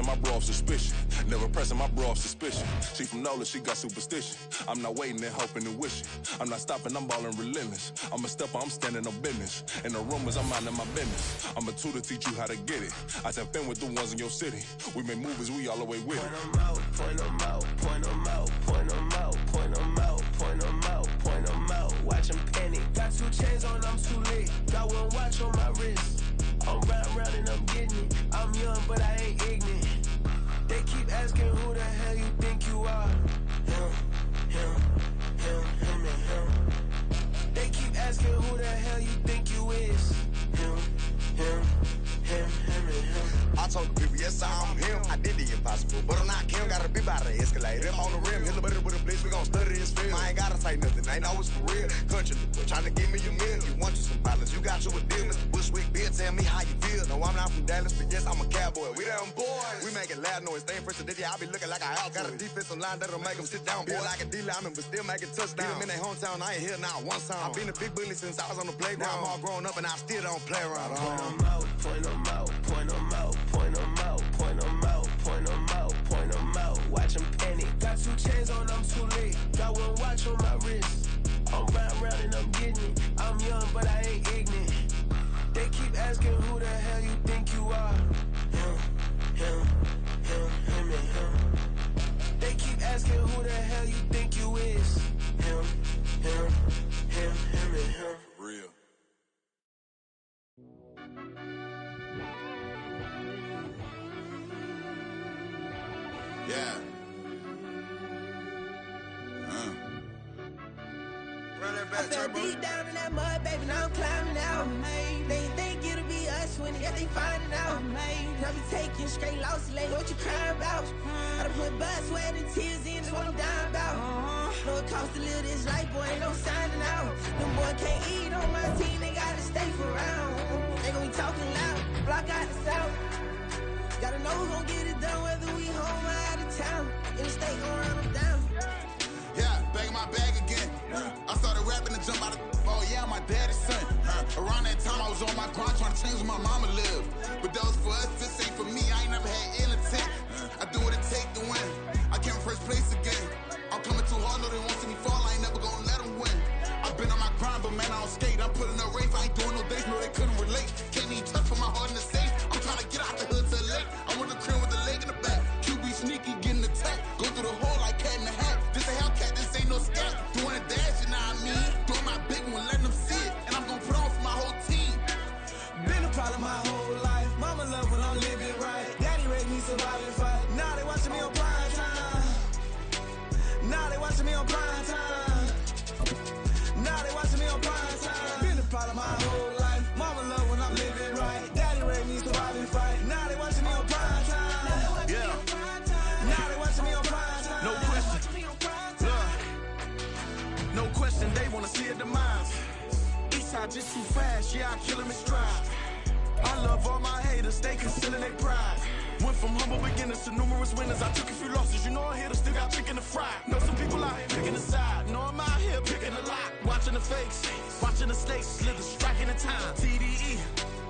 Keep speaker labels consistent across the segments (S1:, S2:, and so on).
S1: pressing my bro off suspicion. Never pressing my bro off suspicion. She from NOLA, she got superstition. I'm not waiting and hoping and wishing. I'm not stopping, I'm ballin' relentless. I'm a stepper, I'm standing on business. In the rumors, I'm minding my business. I'm a tutor, teach you how to get it. I tap in with the ones in your city. We make movies, we all the way with it.
S2: Point them out, point them out, point them out, point them out, point them out, point them out, point them out. Watch them penny. Got 2 chains on, I'm too late. Got 1 watch on my wrist. I'm round and I'm getting it. I'm young, but I ain't ignorant. They keep asking who the hell you think you are. Him, and him. They keep asking who the hell you think you is. Him, and him.
S3: I told the people, yes, I'm him. I did the impossible, but I'm not him. Gotta be by the escalator. Him on the rim, hit the butter with a blitz. We gon' study this film. I ain't gotta say nothing, ain't always for real. Country, trying to give me your meal. You want you some pilots, you got you a deal. Mr. Bushwick, Bill, tell me how you feel. No, I'm not from Dallas, but yes, I'm a cowboy. We them boys. We making loud noise. Staying first to this, I be looking like a house. Got a defensive line that'll make them sit down. Feel like a D-lineman, but still making touchdowns. Beat them in their hometown, I ain't here now one time. I been a big bully since I was on the playground. Now I'm all grown up and I still don't play around.
S2: Point them out, point them out, point them out, point them out, point them out, point them out, point them out. Watch them panic. Got 2 chains on, I'm too late. Got 1 watch on my wrist. I'm round and I'm getting it. I'm young, but I ain't ignorant. They keep asking who the hell you think you are. Him, and him. They keep asking who the hell you think you is. Him, and him.
S1: Real. Yeah.
S2: I fell deep down in that mud, baby, now I'm climbing out. They think it'll be us when they find it out. I be taking straight losses, lady, what you crying about? I done put blood, sweat, and tears in, that's what I'm dying about. Know it costs to live this life, boy, ain't no signing out. Them boy can't eat on my team, they gotta stay for round. They gon' be talking loud, block out the south. Gotta know who gon' get it done, whether we home or out of town. In the state gon' run them down.
S1: Yeah, back in my bag again. I started rapping and jump out of. Oh yeah, my daddy's son. Around that time I was on my grind trying to change where my mama lived. But that was for us, this ain't for me. I ain't never had ill intent. I do what it take to win. I came first place again. I'm coming too hard, no they won't see me fall. I ain't never gonna let them win. I've been on my grind, but man I don't skate. I'm putting up race, I ain't doing no days, no they couldn't relate. Can't even touch for my heart in the safe. I'm trying to get out the hood to the lake. I'm with the crib with the leg in the back. QB sneaky, getting attacked. Go through the hole like cat in the hat. This a Hellcat, this ain't no scat. Doing a dash, you know what I mean? Doing my big one, letting them see it. And I'm gonna put on for my whole team.
S2: Been a problem my whole life. Mama love when I'm living right. Daddy raised me survive and fight. Now they watching me on prime time. Now they watching me on prime time. Now they watching me on prime time. Been a problem my whole life. Mama love when I'm living right. Daddy raised me survive and fight. Now they watching me on prime time.
S1: Yeah.
S2: Now they watching me on prime time.
S1: No question. No question, they wanna see a demise. Eastside just too fast, yeah, I kill him in stride. I love all my haters, they concealing their pride. Went from humble beginners to numerous winners. I took a few losses, you know I'm here to still got chicken to fry. Know some people out here picking a side. Know I'm out here picking a lot. Watching the fakes, watching the snakes slither, striking the time. TDE,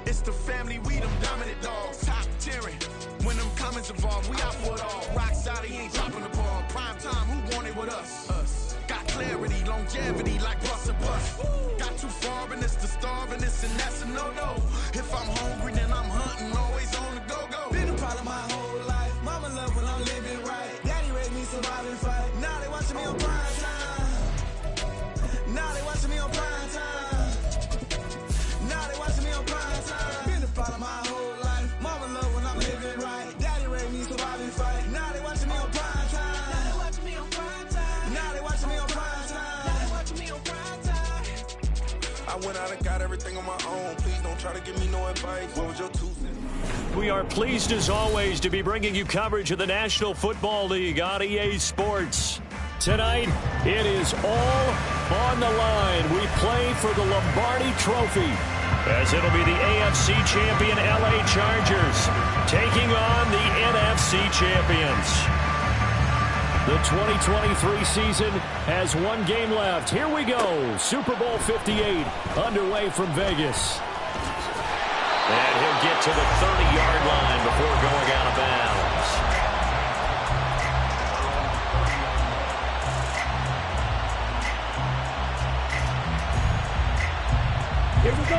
S1: it's the family, we them dominant dogs. Top tiering, when them comments involved, we out for it all. Rock side, he ain't dropping the ball. Prime time, who want it with us? Got clarity, longevity, like bust and bust. Got too far and it's the starving, this and that's a no-no. If I'm hungry, then I'm hunting, always on the go-go.
S2: Been a problem my whole life. Mama love when I'm living right. Daddy raised me survive and fight. Now they watching me on prime time. Now they watching me on prime time. Now they watching me on prime time. Been a problem my whole life. Mama love when I'm living right. Daddy raised me survive and fight. Now they watching me on prime time. Now they watching me on prime time. Now they watching me on prime time. Now they watching me on prime time.
S1: I went out and got everything on my own. Please don't try to give me no advice. What was your 2 cents?
S4: We are pleased as always to be bringing you coverage of the National Football League on EA Sports. Tonight, it is all on the line. We play for the Lombardi Trophy as it'll be the AFC champion LA Chargers taking on the NFC champions. The 2023 season has 1 game left. Here we go. Super Bowl 58 underway from Vegas. And he'll get to the 30-yard line before going out of bounds.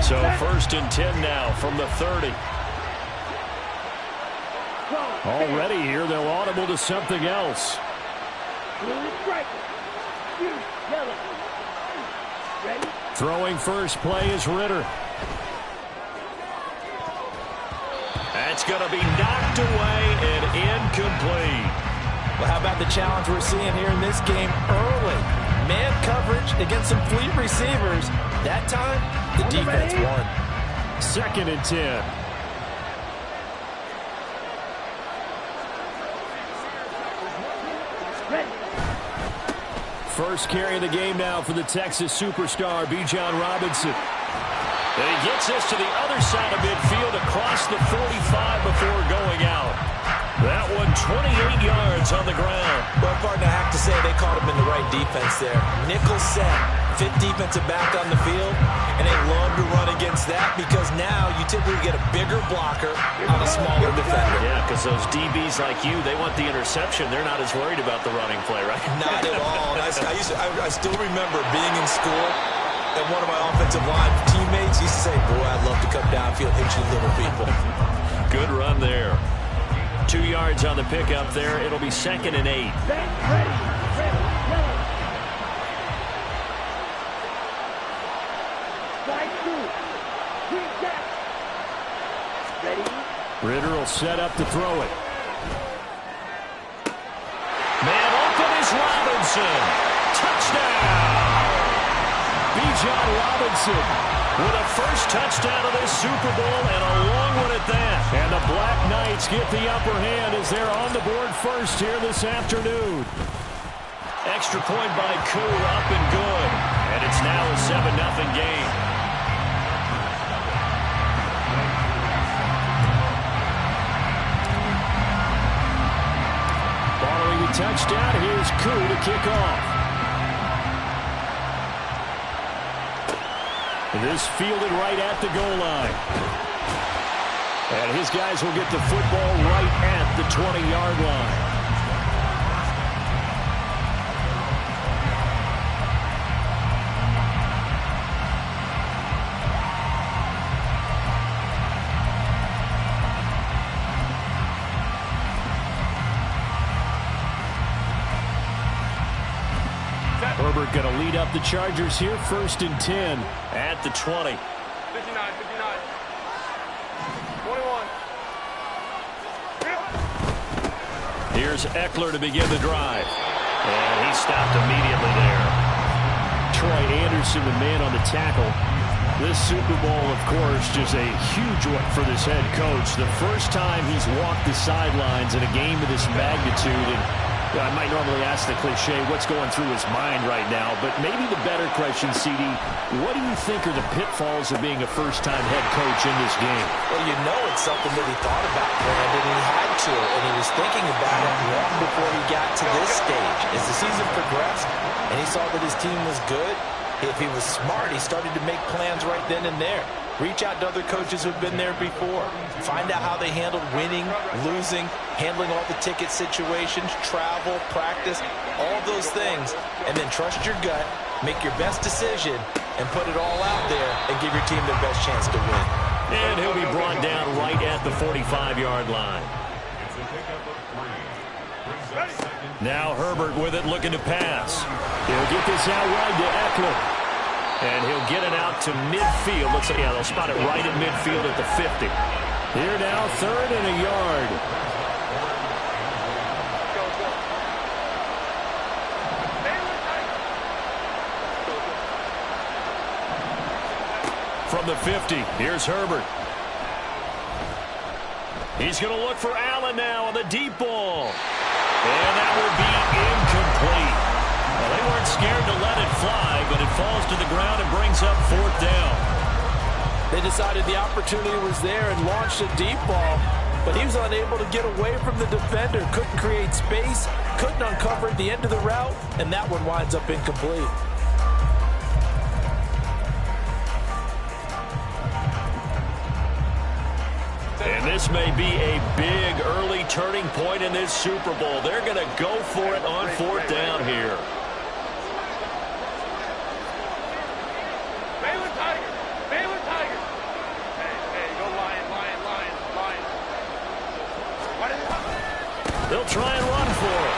S4: So 1st and 10 now from the 30. Already here, they'll audible to something else. Throwing first play is Ritter. That's going to be knocked away and incomplete.
S5: Well, how about the challenge we're seeing here in this game early? Man coverage against some fleet receivers. That time, the defense won.
S4: 2nd and 10. First carry of the game now for the Texas superstar, Bijan Robinson. And he gets this to the other side of midfield across the 45 before going out. That one 28 yards on the ground.
S5: Well, partner, I have to say they caught him in the right defense there. Nickel set, fit defensive back on the field, and they love to run against that because now you typically get a bigger blocker on a smaller defender.
S4: Yeah, because those DBs like you, they want the interception. They're not as worried about the running play, right?
S5: Not at all. I still remember being in school, and one of my offensive line teammates used to say, boy, I'd love to come downfield, hit you little people.
S4: Good run there. 2 yards on the pickup there. It'll be 2nd and 8. Ritter will set up to throw it. Man open is Robinson. Touchdown! Bijan Robinson with a first touchdown of this Super Bowl and a long one at that. And the Black Knights get the upper hand as they're on the board first here this afternoon. Extra point by Koo, up and good. And it's now a 7-0 game. Following the touchdown, here's Koo to kick off. This fielded right at the goal line. And his guys will get the football right at the 20-yard line. Herbert going to lead up the Chargers here, 1st and 10 at the 20.
S6: 59, 59. 21.
S4: Here's Eckler to begin the drive. And he stopped immediately there. Troy Anderson, the man on the tackle. This Super Bowl, of course, just a huge one for this head coach. The first time he's walked the sidelines in a game of this magnitude. And I might normally ask the cliche, what's going through his mind right now? But maybe the better question, CD, what do you think are the pitfalls of being a first-time head coach in this game?
S5: Well, you know it's something that he thought about, Brandon, and he had to, and he was thinking about it long before he got to this stage. As the season progressed and he saw that his team was good, if he was smart, he started to make plans right then and there. Reach out to other coaches who've been there before. Find out how they handled winning, losing, handling all the ticket situations, travel, practice, all those things. And then trust your gut, make your best decision, and put it all out there and give your team their best chance to win.
S4: And he'll be brought down right at the 45-yard line. Now Herbert with it, looking to pass. He'll get this out wide to Eckler. And he'll get it out to midfield. Looks like, yeah, they'll spot it right at midfield at the 50. Here now, 3rd and a yard. From the 50, here's Herbert. He's going to look for Allen now on the deep ball. And that will be incomplete. Well, they weren't scared to let it fly, but it falls to the ground and brings up 4th down.
S5: They decided the opportunity was there and launched a deep ball, but he was unable to get away from the defender, couldn't create space, couldn't uncover at the end of the route, and that one winds up incomplete.
S4: And this may be a big early turning point in this Super Bowl. They're going to go for it on 4th down here.
S6: Baylor Tigers! Baylor Tigers!
S4: They'll try and run for it.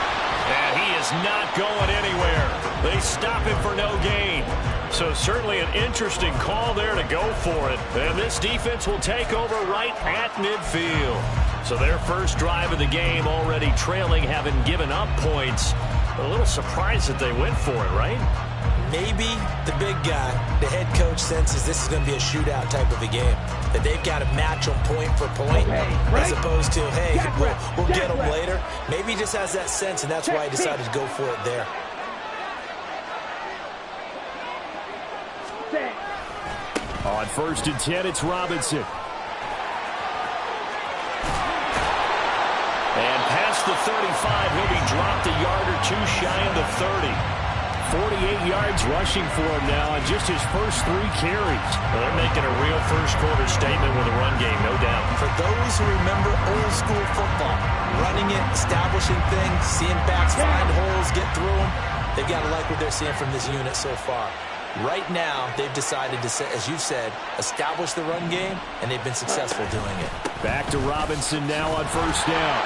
S4: And he is not going anywhere. They stop him for no gain. So certainly an interesting call there to go for it. And this defense will take over right at midfield. So their first drive of the game already trailing, having given up points. A little surprised that they went for it, right?
S5: Maybe the big guy, the head coach, senses this is going to be a shootout type of a game. That they've got to match them point for point, as opposed to, hey, we'll get them later. Maybe he just has that sense, and that's why he decided to go for it there.
S4: On 1st and 10, it's Robinson. And past the 35, he'll be dropped a yard or two shy of the 30. 48 yards rushing for him now on just his first 3 carries. Well, they're making a real first-quarter statement with a run game, no doubt.
S5: For those who remember old-school football, running it, establishing things, seeing backs find holes, get through them, they've got to like what they're seeing from this unit so far. Right now, they've decided to, as you've said, establish the run game, and they've been successful doing it.
S4: Back to Robinson now on 1st down.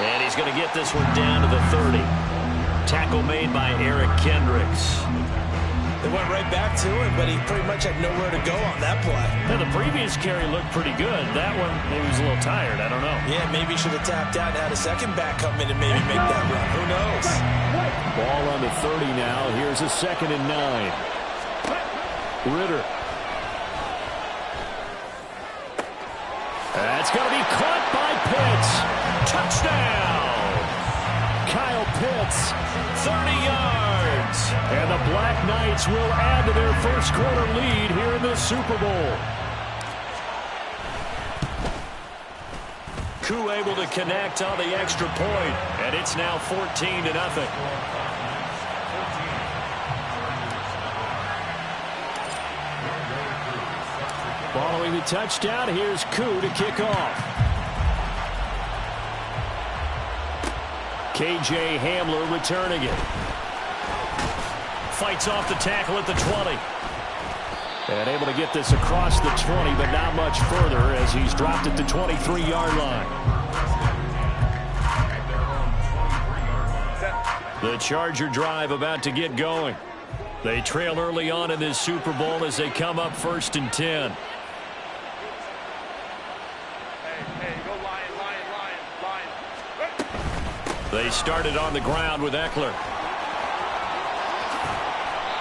S4: And he's going to get this one down to the 30. Tackle made by Eric Kendricks.
S5: They went right back to him, but he pretty much had nowhere to go on that play.
S4: Now, the previous carry looked pretty good. That one, he was a little tired. I don't know.
S5: Yeah, maybe he should have tapped out and had a second back come in and maybe make that run. Who knows?
S4: Ball on the 30 now. Here's a 2nd and 9. Ritter. That's going to be caught by Pitts. Touchdown! Kyle Pitts, 30 yards. And the Black Knights will add to their first-quarter lead here in the Super Bowl. Koo able to connect on the extra point, and it's now 14-0. Following the touchdown, here's Koo to kick off. K.J. Hamler returning it. Fights off the tackle at the 20. And able to get this across the 20, but not much further as he's dropped at the 23-yard line. The Charger drive about to get going. They trail early on in this Super Bowl as they come up 1st and 10. They started on the ground with Eckler.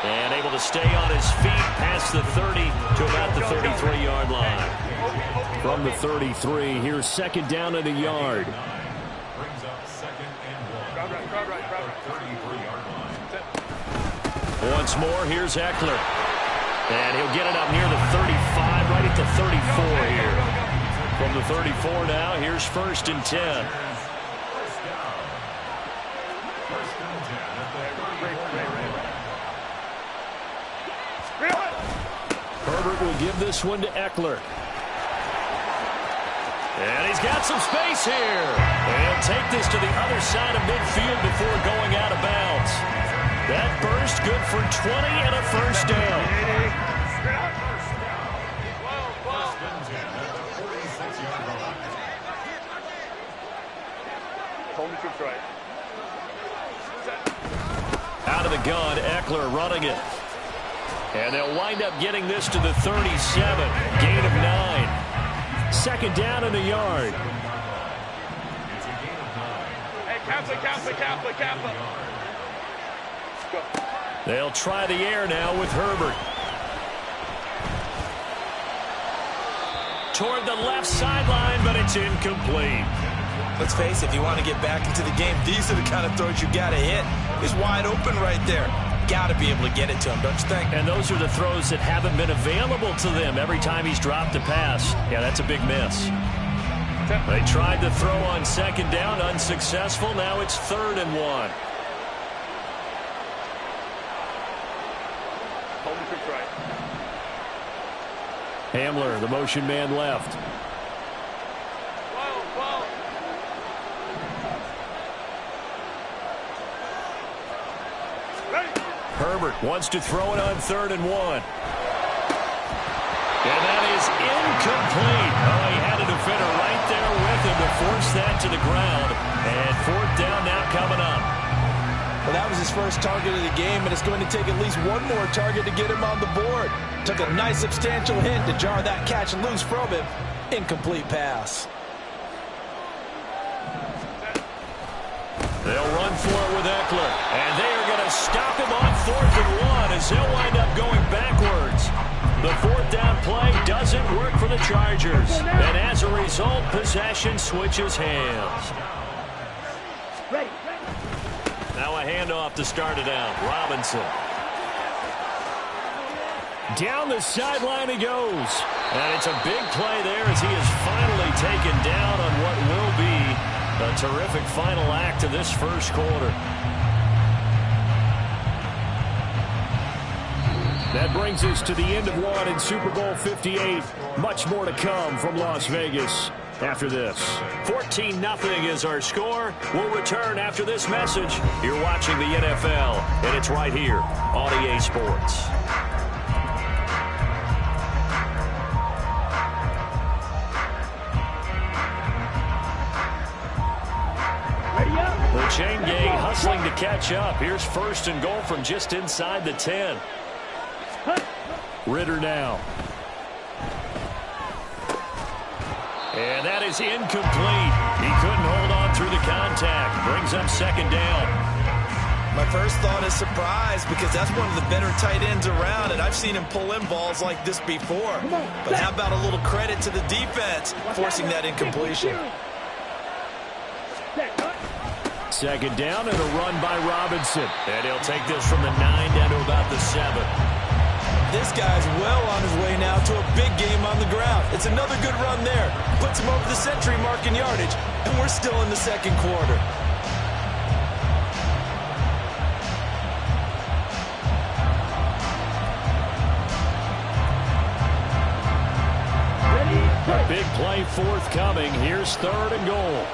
S4: And able to stay on his feet past the 30 to about the 33-yard line. From the 33, here's 2nd down and a yard. Once more, here's Eckler. And he'll get it up near the 35, right at the 34 here. From the 34 now, here's 1st and 10. Herbert will give this one to Eckler. And he's got some space here. He'll take this to the other side of midfield before going out of bounds. That burst good for 20 and a first down. Out of the gun, Eckler running it. And they'll wind up getting this to the 37. Gain of 9. 2nd down in the yard.
S6: Hey, Kappa.
S4: They'll try the air now with Herbert. Toward the left sideline, but it's incomplete.
S5: Let's face it, if you want to get back into the game, these are the kind of throws you got to hit. He's wide open right there. Got to be able to get it to him, don't you think?
S4: And those are the throws that haven't been available to them every time he's dropped a pass. Yeah, that's a big miss. They tried to throw on 2nd down, unsuccessful. Now it's 3rd and 1. Hamler, the motion man left. Herbert wants to throw it on 3rd and 1. And that is incomplete. Oh, he had a defender right there with him to force that to the ground. And
S5: his first target of the game, and it's going to take at least one more target to get him on the board. Took a nice substantial hit to jar that catch loose from him. Incomplete pass.
S4: They'll run for it with Eckler, and they are going to stop him on 4th and 1 as he'll wind up going backwards. The 4th down play doesn't work for the Chargers, and as a result, possession switches hands. Now a handoff to start it out. Robinson. Down the sideline he goes. And it's a big play there as he is finally taken down on what will be a terrific final act of this first quarter. That brings us to the end of one in Super Bowl 58. Much more to come from Las Vegas after this. 14-0 is our score. We'll return after this message. You're watching the NFL, and it's right here on EA Sports. The chain gang hustling to catch up. Here's 1st and goal from just inside the 10. Ritter now. And that is incomplete. He couldn't hold on through the contact. Brings up 2nd down.
S5: My first thought is surprise, because that's one of the better tight ends around, and I've seen him pull in balls like this before. But how about a little credit to the defense forcing that incompletion?
S4: 2nd down and a run by Robinson. And he'll take this from the 9 down to about the 7.
S5: This guy's well on his way now to a big game on the ground. It's another good run there. Puts him over the century mark in yardage, and we're still in the 2nd quarter.
S4: A big play forthcoming. Here's 3rd and goal.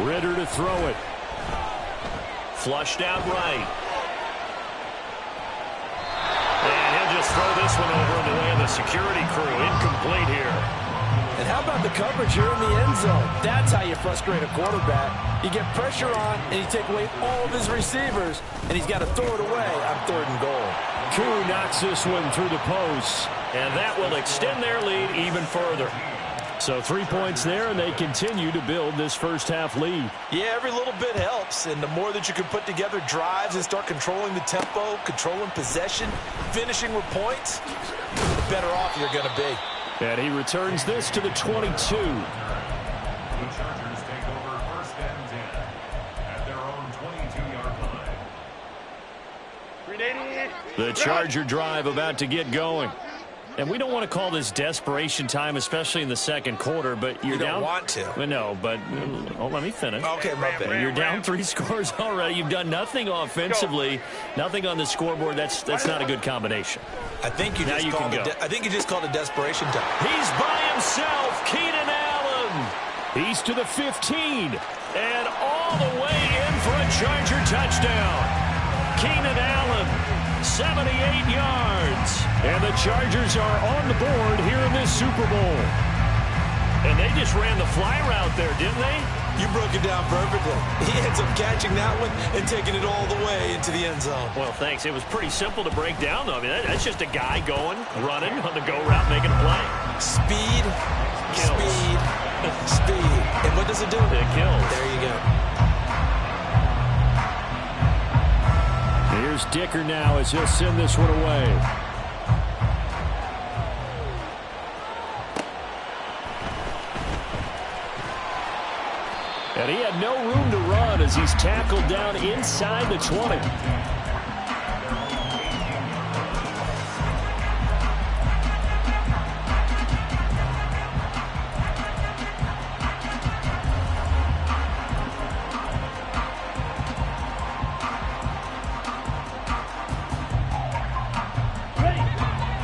S4: Ritter to throw it. Flushed out right. And he'll just throw this one over in the way of the security crew. Incomplete here.
S7: And how about the coverage here in the end zone? That's how you frustrate a quarterback. You get pressure on, and you take away all of his receivers, and he's got to throw it away on 3rd and goal.
S4: Koo knocks this one through the posts, and that will extend their lead even further. So 3 points there, and they continue to build this first half lead.
S5: Yeah, every little bit helps, and the more that you can put together drives and start controlling the tempo, controlling possession, finishing with points, the better off you're going to be.
S4: And he returns this to the 22.
S8: The Chargers take over 1st and 10 at their own 22-yard line.
S4: The Charger drive about to get going. And we don't want to call this desperation time, especially in the 2nd quarter, but you're down.
S5: You don't want to.
S4: No, but let me finish.
S5: Okay, my bad.
S4: You're down 3 scores already. You've done nothing offensively, nothing on the scoreboard. That's not a good combination.
S5: I think you just called it. I think you just called it desperation time.
S4: He's by himself, Keenan Allen. He's to the 15, and all the way in for a Charger touchdown. Keenan Allen, 78 yards. And the Chargers are on the board here in this Super Bowl. And they just ran the fly route there, didn't they?
S5: You broke it down perfectly. He ends up catching that one and taking it all the way into the end zone.
S4: Well, thanks. It was pretty simple to break down, though. I mean, that's just a guy going, running on the go route, making a play.
S5: Speed,
S4: kills.
S5: Speed, speed. And what does it do?
S4: It kills.
S5: There you go.
S4: Here's Dicker now as he'll send this one away. And he had no room to run as he's tackled down inside the 20.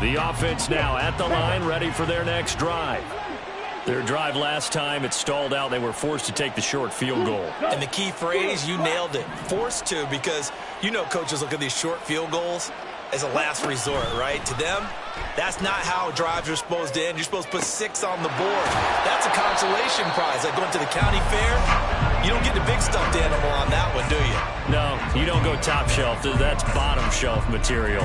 S4: The offense now at the line, ready for their next drive. Their drive last time, it stalled out. They were forced to take the short field goal.
S5: And the key phrase, you nailed it. Forced to, because you know coaches look at these short field goals.
S7: as a last resort, right? To them, that's not how drives are supposed to end. You're supposed to put 6 on the board. That's a consolation prize. Like going to the county fair, you don't get the big stuffed animal on that one, do you?
S4: No, you don't go top shelf. That's bottom shelf material.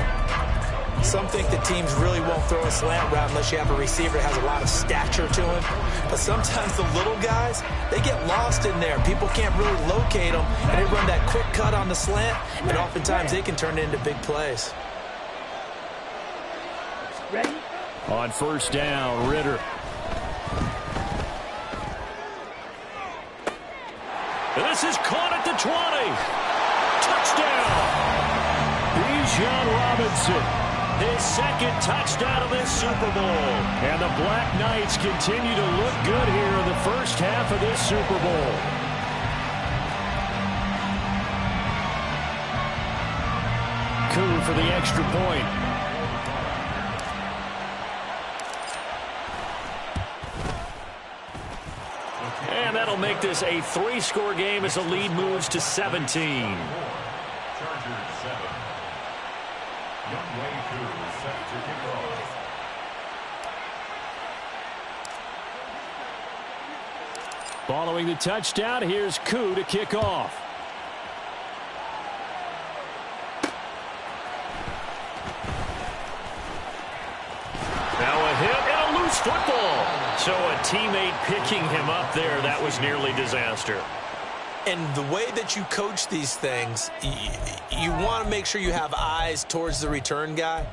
S7: Some think that teams really won't throw a slant route unless you have a receiver that has a lot of stature to him. But sometimes the little guys, they get lost in there. People can't really locate them, and they run that quick cut on the slant, and oftentimes they can turn it into big plays.
S2: Ready?
S4: On first down, Ritter. This is caught at the 20. Touchdown. Bijan Robinson. His second touchdown of this Super Bowl. And the Black Knights continue to look good here in the first half of this Super Bowl. Koo for the extra point. And that'll make this a 3-score game as the lead moves to 17.
S8: Chargers 7. Younghoe Koo set to kick off.
S4: Following the touchdown, here's Koo to kick off. Now a hit and a loose football. So a teammate picking him up there, that was nearly disaster.
S7: And the way that you coach these things, you want to make sure you have eyes towards the return guy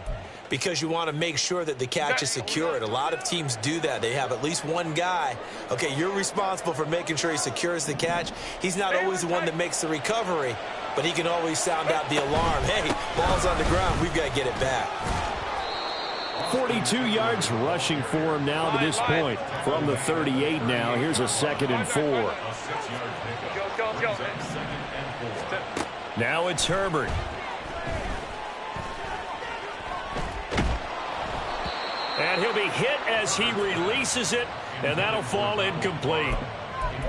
S7: because you want to make sure that the catch is secured. A lot of teams do that. They have at least one guy. Okay, you're responsible for making sure he secures the catch. He's not always the one that makes the recovery, but he can always sound out the alarm. Hey, ball's on the ground. We've got to get it back.
S4: 42 yards rushing for him now to this point. From the 38 now, here's a 2nd and 4.
S6: Go.
S4: Now it's Herbert. And he'll be hit as he releases it, and that'll fall incomplete.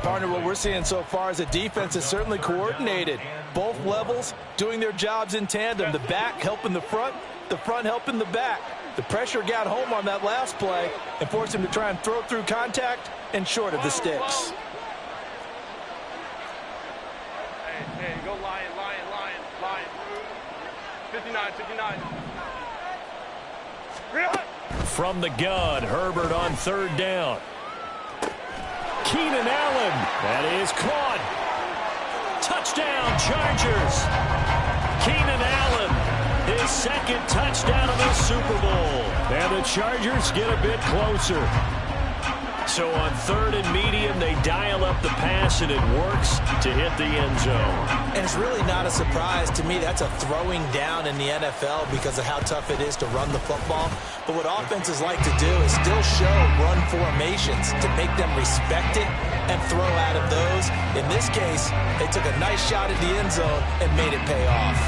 S7: Partner, what we're seeing so far is the defense is certainly coordinated. Both levels doing their jobs in tandem. The back helping the front helping the back. The pressure got home on that last play and forced him to try and throw through contact and short of the sticks.
S6: Hey, go Lion. 59.
S4: From the gun, Herbert on 3rd down. Keenan Allen. That is caught. Touchdown, Chargers. Keenan Allen, his 2nd touchdown of the Super Bowl. And the Chargers get a bit closer. So on 3rd and medium, they dial up the pass, and it works to hit the end zone.
S7: And it's really not a surprise to me. That's a throwing down in the NFL because of how tough it is to run the football. But what offenses like to do is still show run formations to make them respect it and throw out of those. In this case, they took a nice shot at the end zone and made it pay off.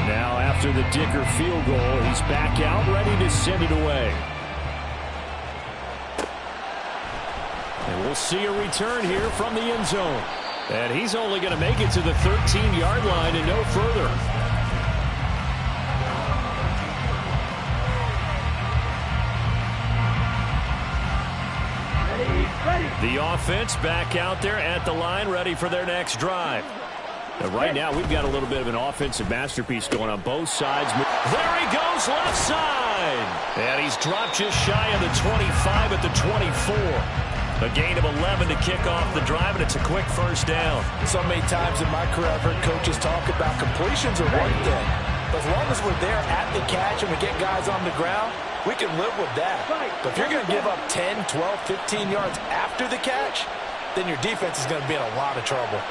S4: Now after the Dicker field goal, he's back out ready to send it away. And we'll see a return here from the end zone. And he's only going to make it to the 13-yard line and no further.
S2: Ready.
S4: The offense back out there at the line, ready for their next drive. And right now, we've got a little bit of an offensive masterpiece going on both sides. There he goes, left side. And he's dropped just shy of the 25 at the 24. A gain of 11 to kick off the drive, and it's a quick first down.
S7: So many times in my career, I've heard coaches talk about completions are one thing. But as long as we're there at the catch and we get guys on the ground, we can live with that. But if you're going to give up 10, 12, 15 yards after the catch, then your defense is going to be in a lot of trouble.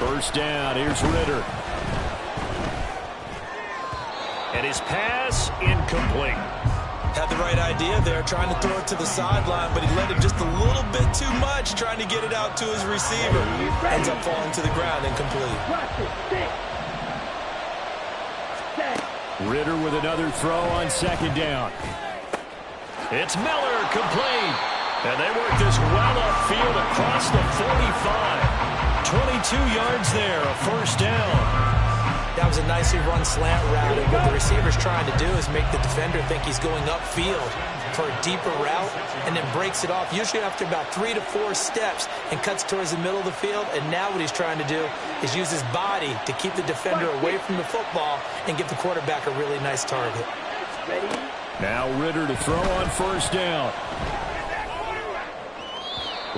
S4: First down, here's Ritter. And his pass incomplete.
S7: Had the right idea there, trying to throw it to the sideline, but he let it just a little bit too much, trying to get it out to his receiver. Ends up falling to the ground incomplete.
S4: Ritter with another throw on 2nd down. It's Miller, complete. And they work this well upfield across the 45. 22 yards there, a first down.
S7: That was a nicely run slant route, and what the receiver's trying to do is make the defender think he's going upfield for a deeper route, and then breaks it off, usually after about 3 to 4 steps, and cuts towards the middle of the field. And now what he's trying to do is use his body to keep the defender away from the football and give the quarterback a really nice target.
S4: Now Ritter to throw on first down.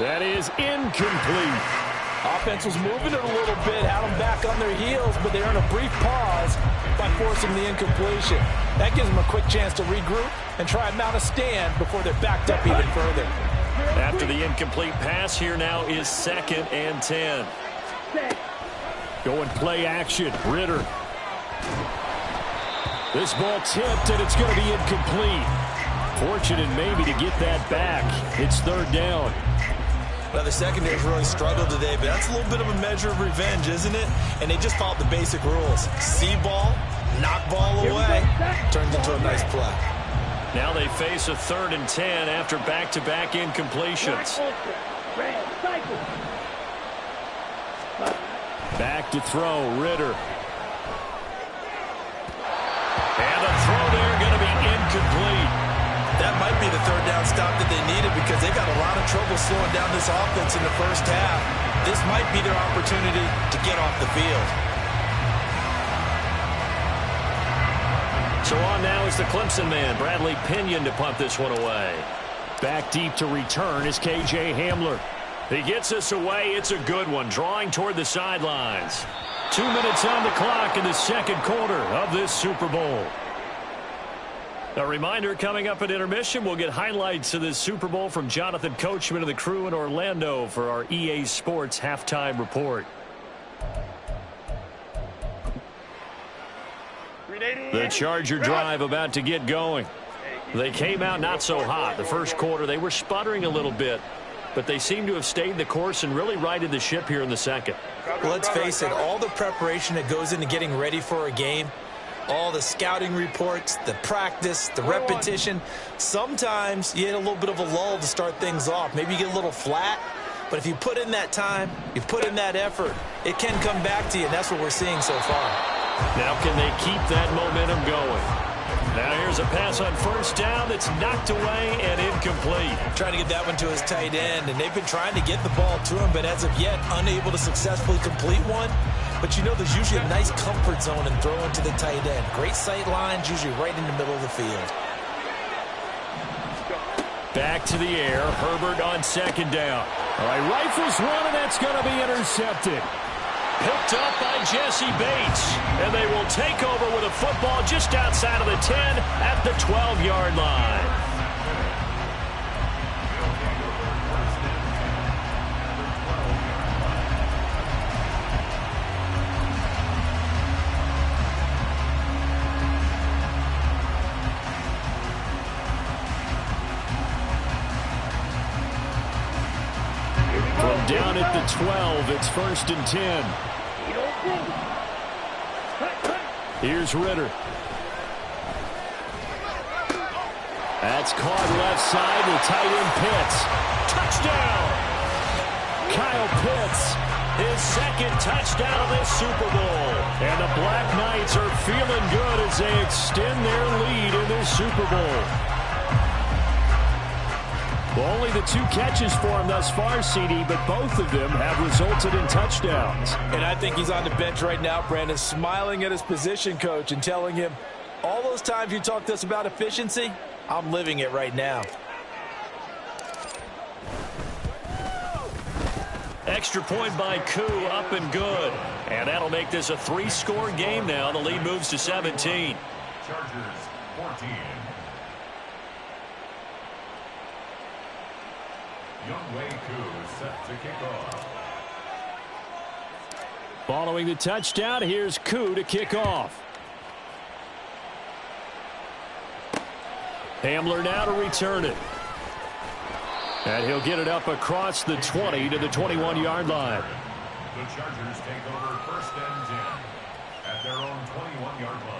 S4: That is incomplete.
S9: Offense was moving it a little bit, had them back on their heels, but they earned a brief pause by forcing the incompletion. That gives them a quick chance to regroup and try and mount a stand before they're backed up even further.
S4: After the incomplete pass, here now is 2nd and 10. Going play action, Ritter. This ball tipped, and it's going to be incomplete. Fortunate maybe to get that back. It's 3rd down.
S7: Well, the secondary's really struggled today, but that's a little bit of a measure of revenge, isn't it? And they just followed the basic rules. See ball, knock ball away, turns into a nice play.
S4: Now they face a 3rd and 10 after back-to-back incompletions. Back to throw, Ritter. And the throw there going to be incomplete.
S7: That might be the 3rd down stop that they needed, because they got a lot of trouble slowing down this offense in the first half. This might be their opportunity to get off the field.
S4: So on now is the Clemson man, Bradley Pinion, to punt this one away. Back deep to return is KJ Hamler. He gets us away. It's a good one, drawing toward the sidelines. 2 minutes on the clock in the 2nd quarter of this Super Bowl. A reminder, coming up at intermission, we'll get highlights of this Super Bowl from Jonathan Coachman and the crew in Orlando for our EA Sports halftime report. The Charger drive about to get going. They came out not so hot. The first quarter, they were sputtering a little bit, but they seem to have stayed the course and really righted the ship here in the 2nd.
S7: Well, let's face it, all the preparation that goes into getting ready for a game, all the scouting reports, the practice, the repetition. Sometimes you hit a little bit of a lull to start things off. Maybe you get a little flat, but if you put in that time, you put in that effort, it can come back to you, and that's what we're seeing so far.
S4: Now can they keep that momentum going? Now here's a pass on first down that's knocked away and incomplete.
S7: Trying to get that one to his tight end, and they've been trying to get the ball to him, but as of yet, unable to successfully complete one. But you know there's usually a nice comfort zone in throwing to the tight end. Great sight lines, usually right in the middle of the field.
S4: Back to the air. Herbert on 2nd down. All right, rifles one, and that's going to be intercepted. Picked up by Jesse Bates. And they will take over with a football just outside of the 10 at the 12-yard line. From down at the 12, it's 1st and 10. Here's Ritter. That's caught left side. The tight end Pitts. Touchdown! Kyle Pitts, his 2nd touchdown of this Super Bowl. And the Black Knights are feeling good as they extend their lead in this Super Bowl. Well, only the 2 catches for him thus far, CD, but both of them have resulted in touchdowns.
S9: And I think he's on the bench right now, Brandon, smiling at his position coach and telling him, all those times you talked to us about efficiency, I'm living it right now.
S4: Extra point by Koo, up and good. And that'll make this a 3-score game now. The lead moves to 17.
S8: Chargers 14. Younghoe Koo set to kick off.
S4: Following the touchdown, here's Koo to kick off. Hamler now to return it. And he'll get it up across the 20 to the 21-yard line.
S8: The Chargers take over 1st and 10 at their own 21-yard line.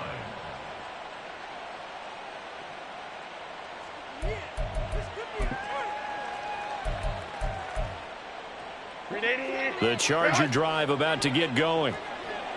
S4: The Charger drive about to get going.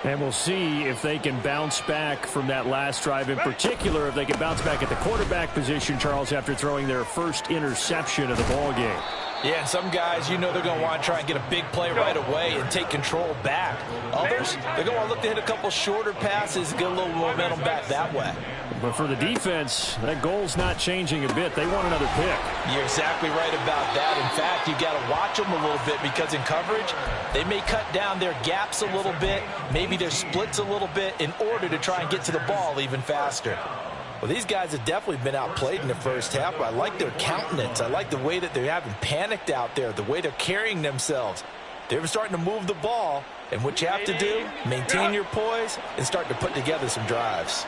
S4: And we'll see if they can bounce back from that last drive. In particular, if they can bounce back at the quarterback position, Charles, after throwing their first interception of the ball game.
S9: Yeah, and some guys, they're going to want to try and get a big play right away and take control back. Others, they're going to look to hit a couple shorter passes, get a little momentum back that way.
S4: But for the defense, that goal's not changing a bit. They want another pick.
S9: You're exactly right about that. In fact, you've got to watch them a little bit because in coverage, they may cut down their gaps a little bit, maybe their splits a little bit in order to try and get to the ball even faster. Well, these guys have definitely been outplayed in the first half, but I like their countenance. I like the way that they haven't panicked out there, the way they're carrying themselves. They're starting to move the ball, and what you have to do, maintain your poise and start to put together some drives.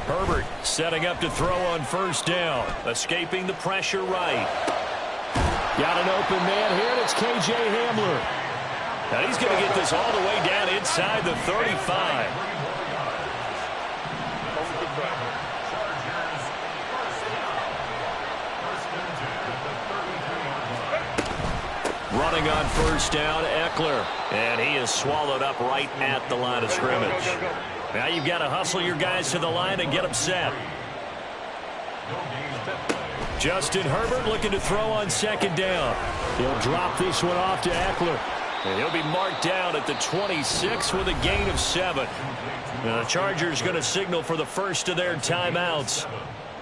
S4: Herbert setting up to throw on first down. Escaping the pressure right. Got an open man here, and it's K.J. Hamler. Now he's going to get this all the way down inside the 35. Running on first down, Eckler. And he is swallowed up right at the line of scrimmage. Now you've got to hustle your guys to the line and get them set. Justin Herbert looking to throw on second down. He'll drop this one off to Eckler. And he'll be marked down at the 26 with a gain of 7. Now the Chargers going to signal for the first of their timeouts,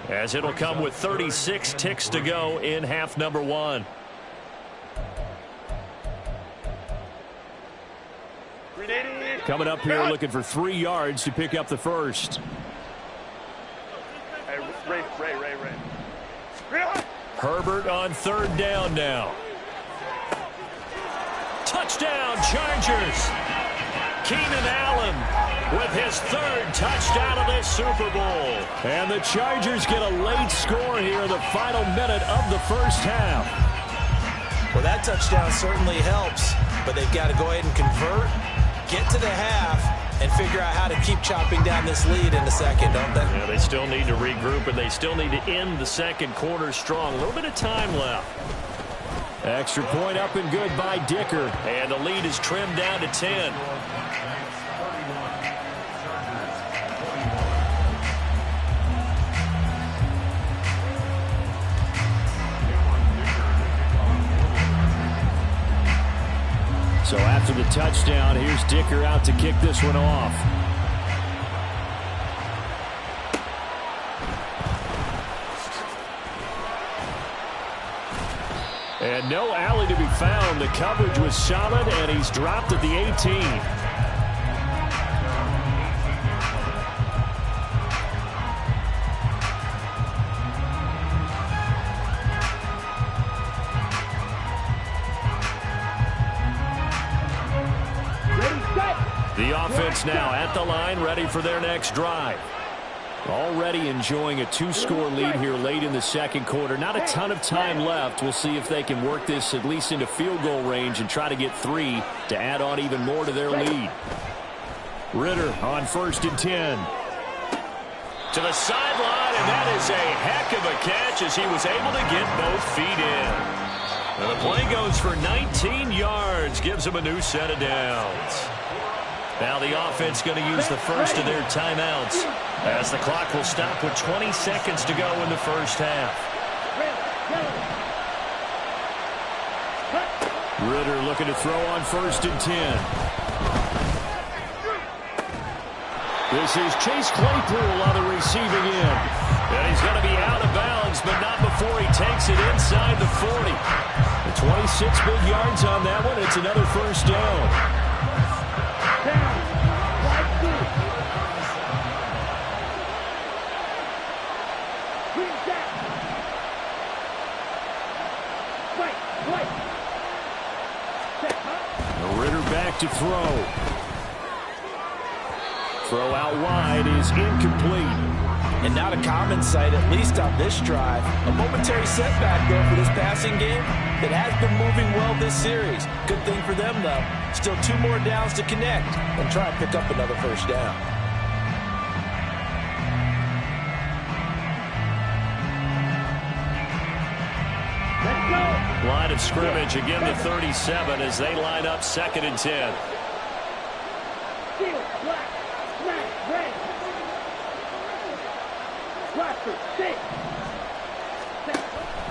S4: as it'll come with 36 ticks to go in half number 1. Coming up here looking for 3 yards to pick up the first.
S6: Hey, Ray.
S4: Herbert on third down now. Touchdown, Chargers. Keenan Allen with his 3rd touchdown of this Super Bowl. And the Chargers get a late score here in the final minute of the first half.
S9: Well, that touchdown certainly helps, but they've got to go ahead and convert, get to the half, and figure out how to keep chopping down this lead in the second, don't they?
S4: Yeah, they still need to regroup, and they still need to end the second quarter strong. A little bit of time left. Extra point up and good by Dicker, and the lead is trimmed down to 10. So after the touchdown, here's Dicker out to kick this one off. And no alley to be found. The coverage was solid, and he's dropped at the 18. The offense now at the line, ready for their next drive. Already enjoying a 2-score lead here late in the second quarter. Not a ton of time left. We'll see if they can work this at least into field goal range and try to get 3 to add on even more to their lead. Ritter on 1st and 10. To the sideline, and that is a heck of a catch as he was able to get both feet in. And the play goes for 19 yards, gives him a new set of downs. Now the offense going to use the first of their timeouts, as the clock will stop with 20 seconds to go in the first half. Ritter looking to throw on 1st and 10. This is Chase Claypool on the receiving end. And he's going to be out of bounds, but not before he takes it inside the 40. The 26 big yards on that one. It's another first down. Ritter back to throw. Throw out wide is incomplete.
S9: And not a common sight, at least on this drive. A momentary setback, though, for this passing game that has been moving well this series. Good thing for them, though. Still 2 more downs to connect and try and pick up another first down.
S4: Line of scrimmage again to 37 as they line up 2nd and 10.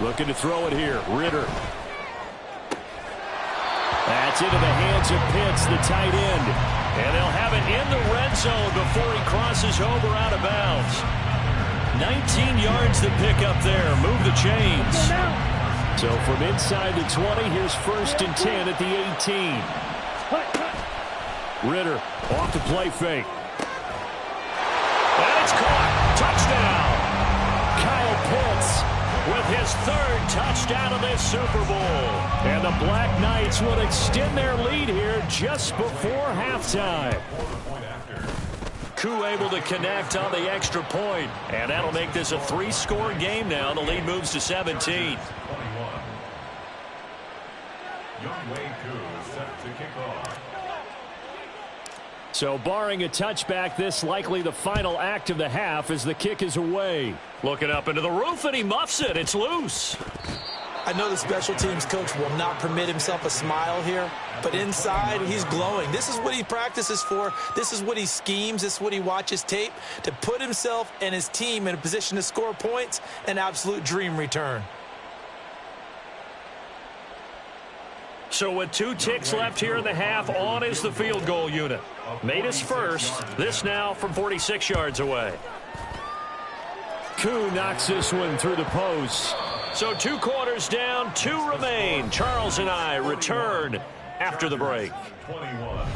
S4: Looking to throw it here. Ritter. That's into the hands of Pitts, the tight end. And they'll have it in the red zone before he crosses over out of bounds. 19 yards to pick up there. Move the chains. So from inside the 20, here's 1st and 10 at the 18. Ritter off the play fake. And it's caught. Touchdown. Kyle Pitts with his 3rd touchdown of this Super Bowl. And the Black Knights will extend their lead here just before halftime. Koo able to connect on the extra point. And that'll make this a 3-score game now. The lead moves to 17.
S8: Younghoe Koo set to kick off.
S4: So barring a touchback, this likely the final act of the half as the kick is away. Looking up into the roof, and he muffs it. It's loose.
S7: I know the special teams coach will not permit himself a smile here, but inside, he's glowing. This is what he practices for. This is what he schemes. This is what he watches tape to put himself and his team in a position to score points. An absolute dream return.
S4: So with 2 ticks left here in the half, on is the field goal unit. Made his first. This now from 46 yards away. Koo knocks this one through the post. So 2 quarters down, 2 remain. Charles and I return after the break.
S8: 21.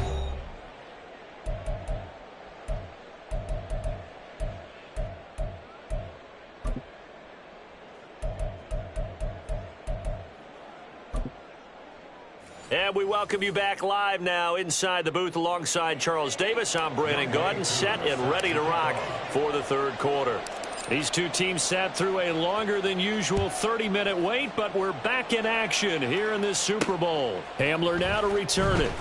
S4: And we welcome you back live now inside the booth alongside Charles Davis. I'm Brandon Gaudin, set and ready to rock for the 3rd quarter. These 2 teams sat through a longer than usual 30-minute wait, but we're back in action here in this Super Bowl. Hamler now to return it.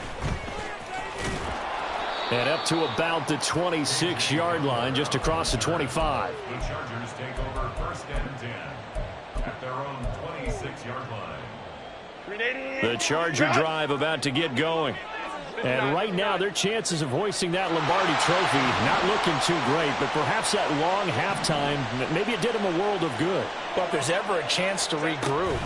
S4: And up to about the 26-yard line, just across the 25.
S8: The Chargers take over 1st and 10 at their own 26-yard line.
S4: The Charger drive about to get going. And right now, their chances of hoisting that Lombardi trophy not looking too great, but perhaps that long halftime, maybe it did them a world of good.
S9: But if there's ever a chance to regroup,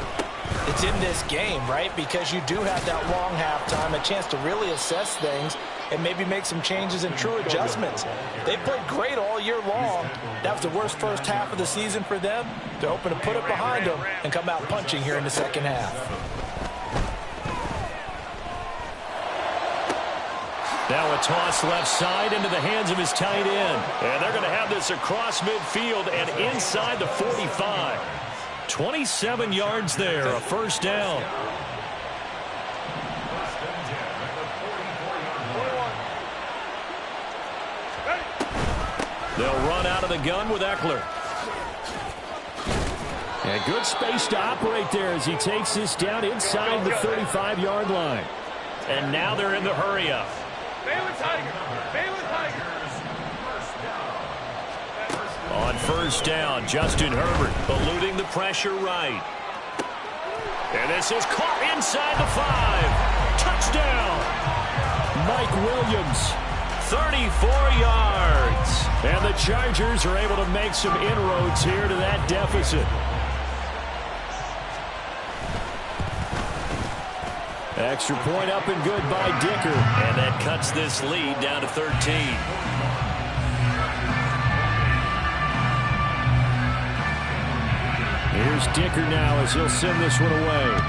S9: it's in this game, right? Because you do have that long halftime, a chance to really assess things and maybe make some changes and true adjustments. They played great all year long. That was the worst first half of the season for them. They're hoping to put it behind them and come out punching here in the second half.
S4: Now a toss left side into the hands of his tight end. And they're going to have this across midfield and inside the 45. 27 yards there, a first down. They'll run out of the gun with Eckler. And good space to operate there as he takes this down inside the 35-yard line. And now they're in the hurry-up. On first down, Justin Herbert eluding the pressure right. And this is caught inside the 5. Touchdown! Mike Williams, 34 yards. And the Chargers are able to make some inroads here to that deficit. Extra point up and good by Dicker. And that cuts this lead down to 13. Here's Dicker now as he'll send this one away.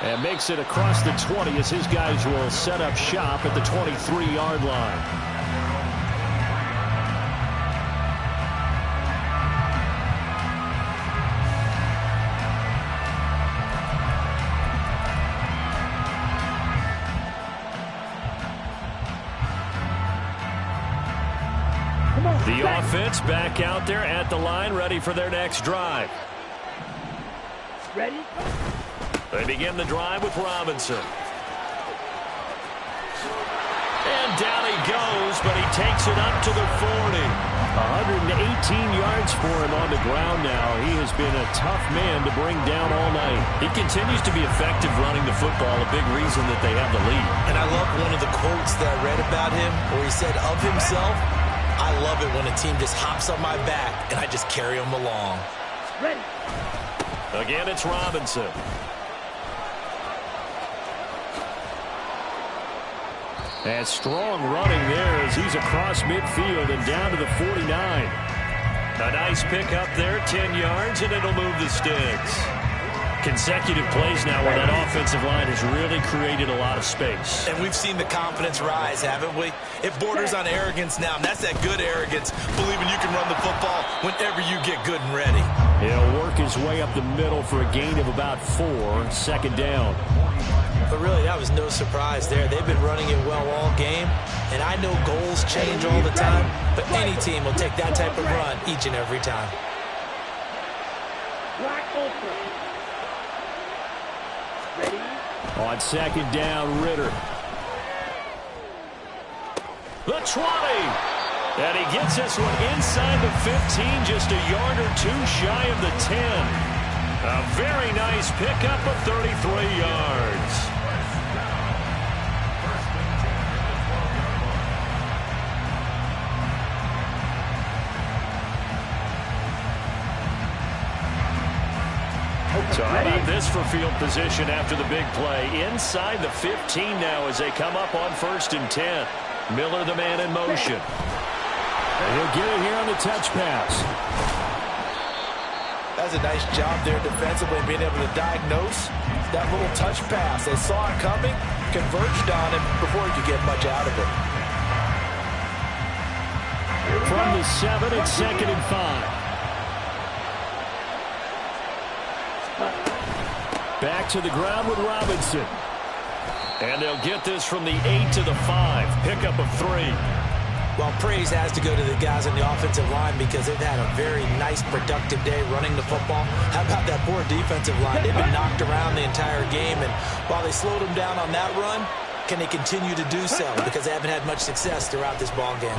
S4: And makes it across the 20 as his guys will set up shop at the 23-yard line. The offense back out there at the line, ready for their next drive.
S10: Ready?
S4: They begin the drive with Robinson. And down he goes, but he takes it up to the 40. 118 yards for him on the ground now. He has been a tough man to bring down all night. He continues to be effective running the football, a big reason that they have the lead.
S7: And I love one of the quotes that I read about him where he said of himself, I love it when a team just hops on my back and I just carry them along.
S10: Ready.
S4: Again, it's Robinson. And strong running there as he's across midfield and down to the 49. A nice pick up there, 10 yards, and it'll move the sticks. Consecutive plays now where that offensive line has really created a lot of space.
S7: And we've seen the confidence rise, haven't we? It borders on arrogance now, and that's that good arrogance, believing you can run the football whenever you get good and ready.
S4: He'll work his way up the middle for a gain of about 4, second down.
S7: But really, that was no surprise there. They've been running it well all game, and I know goals change all the time, but any team will take that type of run each and every time.
S4: On second down, Ritter. The 20. And he gets this one inside the 15, just a yard or two shy of the 10. A very nice pickup of 33 yards. So how about this for field position after the big play? Inside the 15 now as they come up on 1st and 10. Miller, the man in motion. And he'll get it here on the touch pass.
S9: That's a nice job there defensively, being able to diagnose that little touch pass. They saw it coming, converged on him before he could get much out of it.
S4: From the 7, it's 2nd and 5. Back to the ground with Robinson. And they'll get this from the 8 to the 5. Pickup of 3.
S7: Well, praise has to go to the guys on the offensive line because they've had a very nice, productive day running the football. How about that poor defensive line? They've been knocked around the entire game, and while they slowed them down on that run, can they continue to do so? Because they haven't had much success throughout this ball game.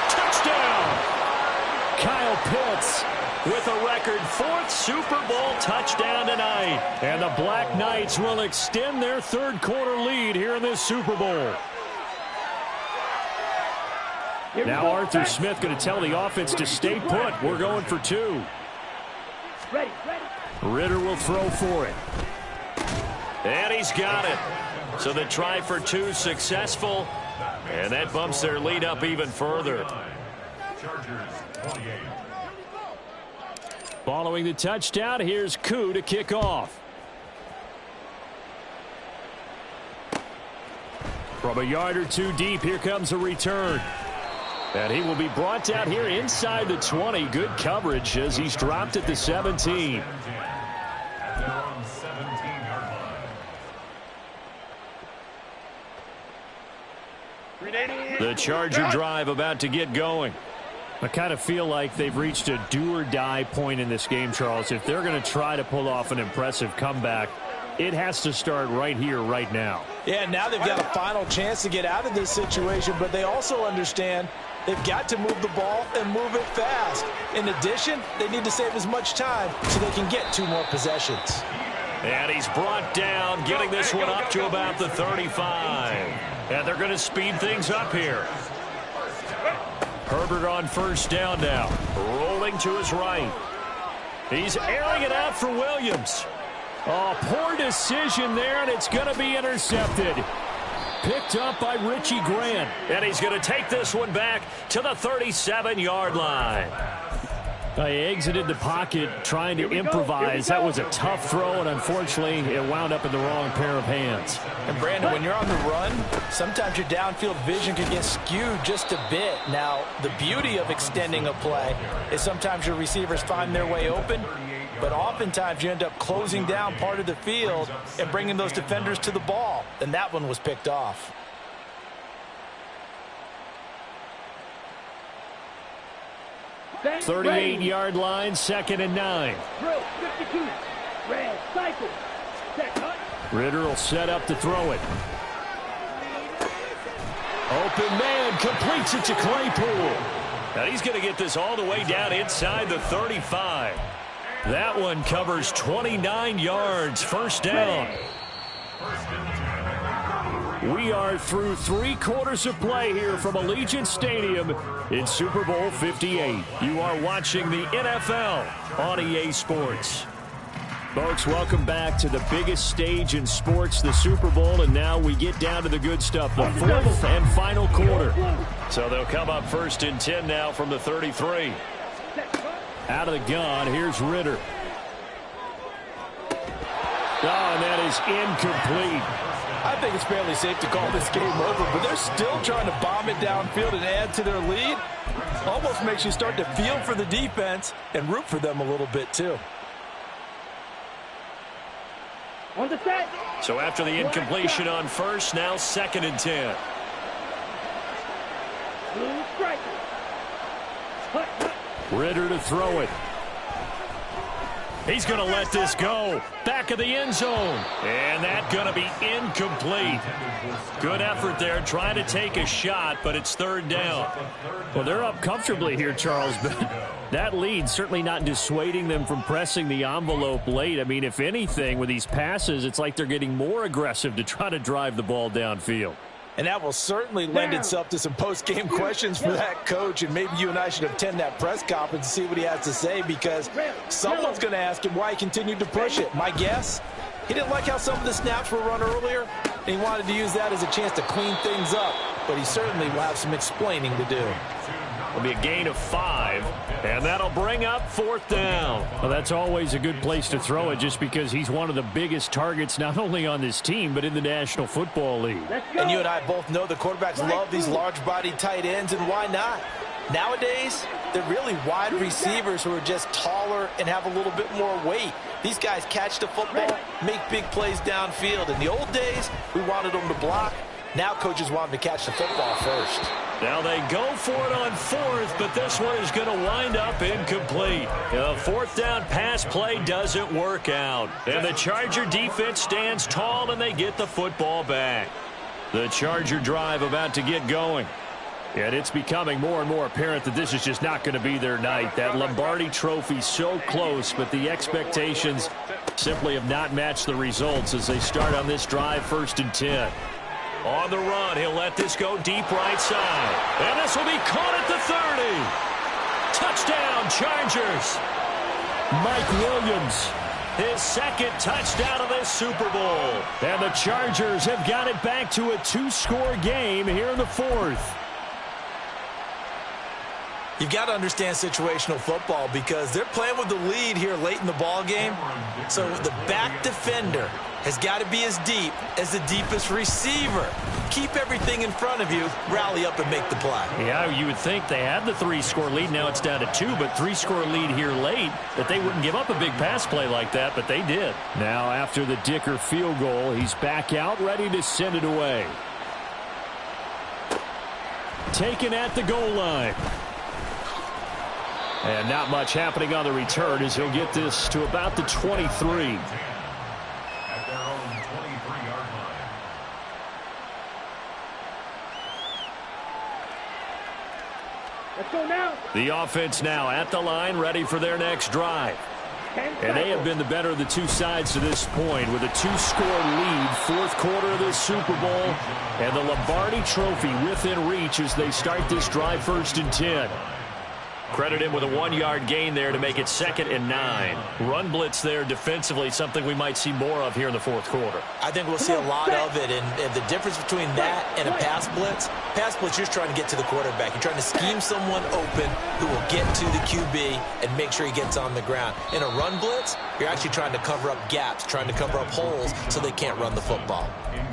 S4: Touchdown! Kyle Pitts with a record 4th Super Bowl touchdown tonight. And the Black Knights will extend their third-quarter lead here in this Super Bowl. Now Arthur Smith going to tell the offense to stay put. We're going for 2.
S10: Ready.
S4: Ritter will throw for it. And he's got it. So the try for 2 successful. And that bumps their lead up even further.
S8: Chargers 28.
S4: Following the touchdown, here's Koo to kick off. From a yard or 2 deep, here comes a return. And he will be brought down here inside the 20. Good coverage as he's dropped at the 17.
S8: At their own 17-yard line.
S4: The Charger drive about to get going. I kind of feel like they've reached a do-or-die point in this game, Charles. If they're going to try to pull off an impressive comeback, it has to start right here, right now.
S9: Yeah, now they've got a final chance to get out of this situation, but they also understand they've got to move the ball and move it fast. In addition, they need to save as much time so they can get 2 more possessions.
S4: And he's brought down, getting this one up to about the 35. And they're going to speed things up here. Herbert on 1st down now, rolling to his right. He's airing it out for Williams. Oh, poor decision there, and it's going to be intercepted. Picked up by Richie Grant. And he's going to take this one back to the 37-yard line. He exited the pocket trying to improvise. That was a tough throw, and unfortunately, it wound up in the wrong pair of hands.
S9: And, Brandon, when you're on the run, sometimes your downfield vision can get skewed just a bit. Now, the beauty of extending a play is sometimes your receivers find their way open, but oftentimes you end up closing down part of the field and bringing those defenders to the ball, and that one was picked off.
S4: 38-yard line, 2nd and 9.
S10: Drill 52. Red cycle. Set cut.
S4: Ridder will set up to throw it. Open man completes it to Claypool. Now he's going to get this all the way down inside the 35. That one covers 29 yards. First down. We are through 3 quarters of play here from Allegiant Stadium in Super Bowl 58. You are watching the NFL on EA Sports. Folks, welcome back to the biggest stage in sports, the Super Bowl, and now we get down to the good stuff, the 4th and final quarter. So they'll come up 1st and 10 now from the 33. Out of the gun, here's Ridder. Oh, and that is incomplete.
S9: I think it's fairly safe to call this game over, but they're still trying to bomb it downfield and add to their lead. Almost makes you start to feel for the defense and root for them a little bit, too.
S10: On the set.
S4: So after the incompletion on 1st, now 2nd and 10.
S10: Blue strike.
S4: Ridder to throw it. He's going to let this go. Back of the end zone. And that's going to be incomplete. Good effort there, trying to take a shot, but it's 3rd down. Well, they're up comfortably here, Charles, but that lead certainly not dissuading them from pressing the envelope late. I mean, if anything, with these passes, it's like they're getting more aggressive to try to drive the ball downfield.
S9: And that will certainly lend itself to some post-game questions for that coach. And maybe you and I should attend that press conference and see what he has to say, because someone's going to ask him why he continued to push it. My guess, he didn't like how some of the snaps were run earlier, and he wanted to use that as a chance to clean things up. But he certainly will have some explaining to do.
S4: It'll be a gain of 5, and that'll bring up 4th down. Well, that's always a good place to throw it, just because he's one of the biggest targets not only on this team but in the National Football League.
S9: And you and I both know the quarterbacks love these large-bodied tight ends, and why not? Nowadays, they're really wide receivers who are just taller and have a little bit more weight. These guys catch the football, make big plays downfield. In the old days, we wanted them to block. Now coaches want them to catch the football first.
S4: Now they go for it on 4th, but this one is going to wind up incomplete. The 4th down pass play doesn't work out. And the Charger defense stands tall, and they get the football back. The Charger drive about to get going. And it's becoming more and more apparent that this is just not going to be their night. That Lombardi Trophy so close, but the expectations simply have not matched the results as they start on this drive, 1st and 10. On the run, he'll let this go deep right side. And this will be caught at the 30. Touchdown, Chargers. Mike Williams, his 2nd touchdown of this Super Bowl. And the Chargers have got it back to a 2-score game here in the 4th.
S9: You've got to understand situational football, because they're playing with the lead here late in the ball game. So the back defender has got to be as deep as the deepest receiver. Keep everything in front of you, rally up and make the play.
S4: Yeah, you would think they had the 3-score lead. Now it's down to 2, but 3-score lead here late, that they wouldn't give up a big pass play like that, but they did. Now after the Dicker field goal, he's back out, ready to send it away. Taken at the goal line. And not much happening on the return as he'll get this to about the 23.
S8: At their own 23-yard line.
S10: Let's go now.
S4: The offense now at the line, ready for their next drive. And they have been the better of the two sides to this point with a 2-score lead, 4th quarter of this Super Bowl, and the Lombardi Trophy within reach as they start this drive, 1st and 10. Credit him with a 1-yard gain there to make it 2nd and 9. Run blitz there defensively, something we might see more of here in the 4th quarter.
S9: I think we'll see a lot of it, and the difference between that and a pass blitz, you're trying to get to the quarterback. You're trying to scheme someone open who will get to the QB and make sure he gets on the ground. In a run blitz, you're actually trying to cover up gaps, trying to cover up holes so they can't run the football.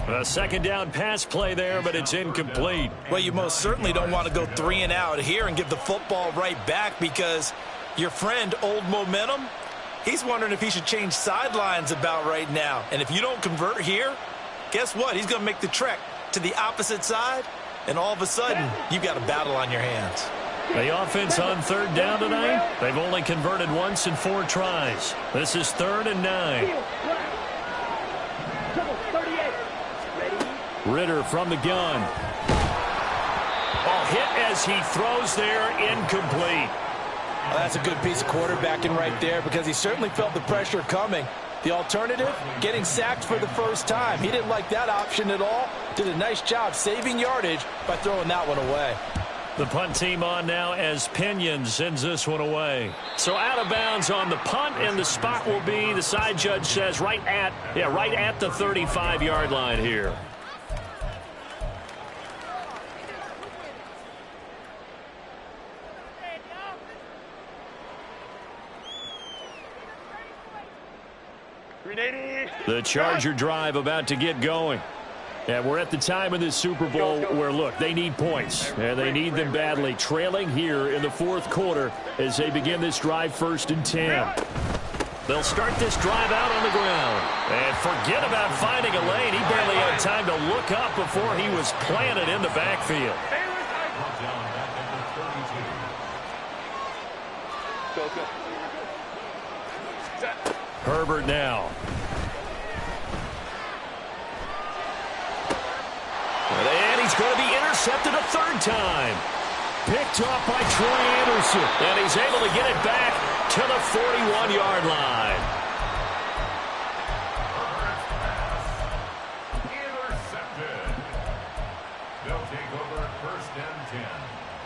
S4: A 2nd down pass play there, but it's incomplete.
S9: Well, you most certainly don't want to go 3 and out here and give the football right back, because your friend, Old Momentum, he's wondering if he should change sidelines about right now. And if you don't convert here, guess what? He's going to make the trek to the opposite side, and all of a sudden, you've got a battle on your hands.
S4: The offense on 3rd down tonight, they've only converted once in 4 tries. This is 3rd and 9. Ridder from the gun. Hit as he throws there, incomplete.
S9: Well, that's a good piece of quarterbacking right there because he certainly felt the pressure coming. The alternative, getting sacked for the first time. He didn't like that option at all. Did a nice job saving yardage by throwing that one away.
S4: The punt team on now as Pinion sends this one away. So out of bounds on the punt, and the spot will be, the side judge says, right at the 35-yard line here. The Charger drive about to get going. And we're at the time of this Super Bowl where, look, they need points. And they need them badly. Trailing here in the 4th quarter as they begin this drive 1st and 10. They'll start this drive out on the ground. And forget about finding a lane. He barely had time to look up before he was planted in the backfield. Herbert now. And he's going to be intercepted a 3rd time. Picked off by Troy Anderson. And he's able to get it back to the 41-yard line.
S8: Intercepted. They'll take over 1st and 10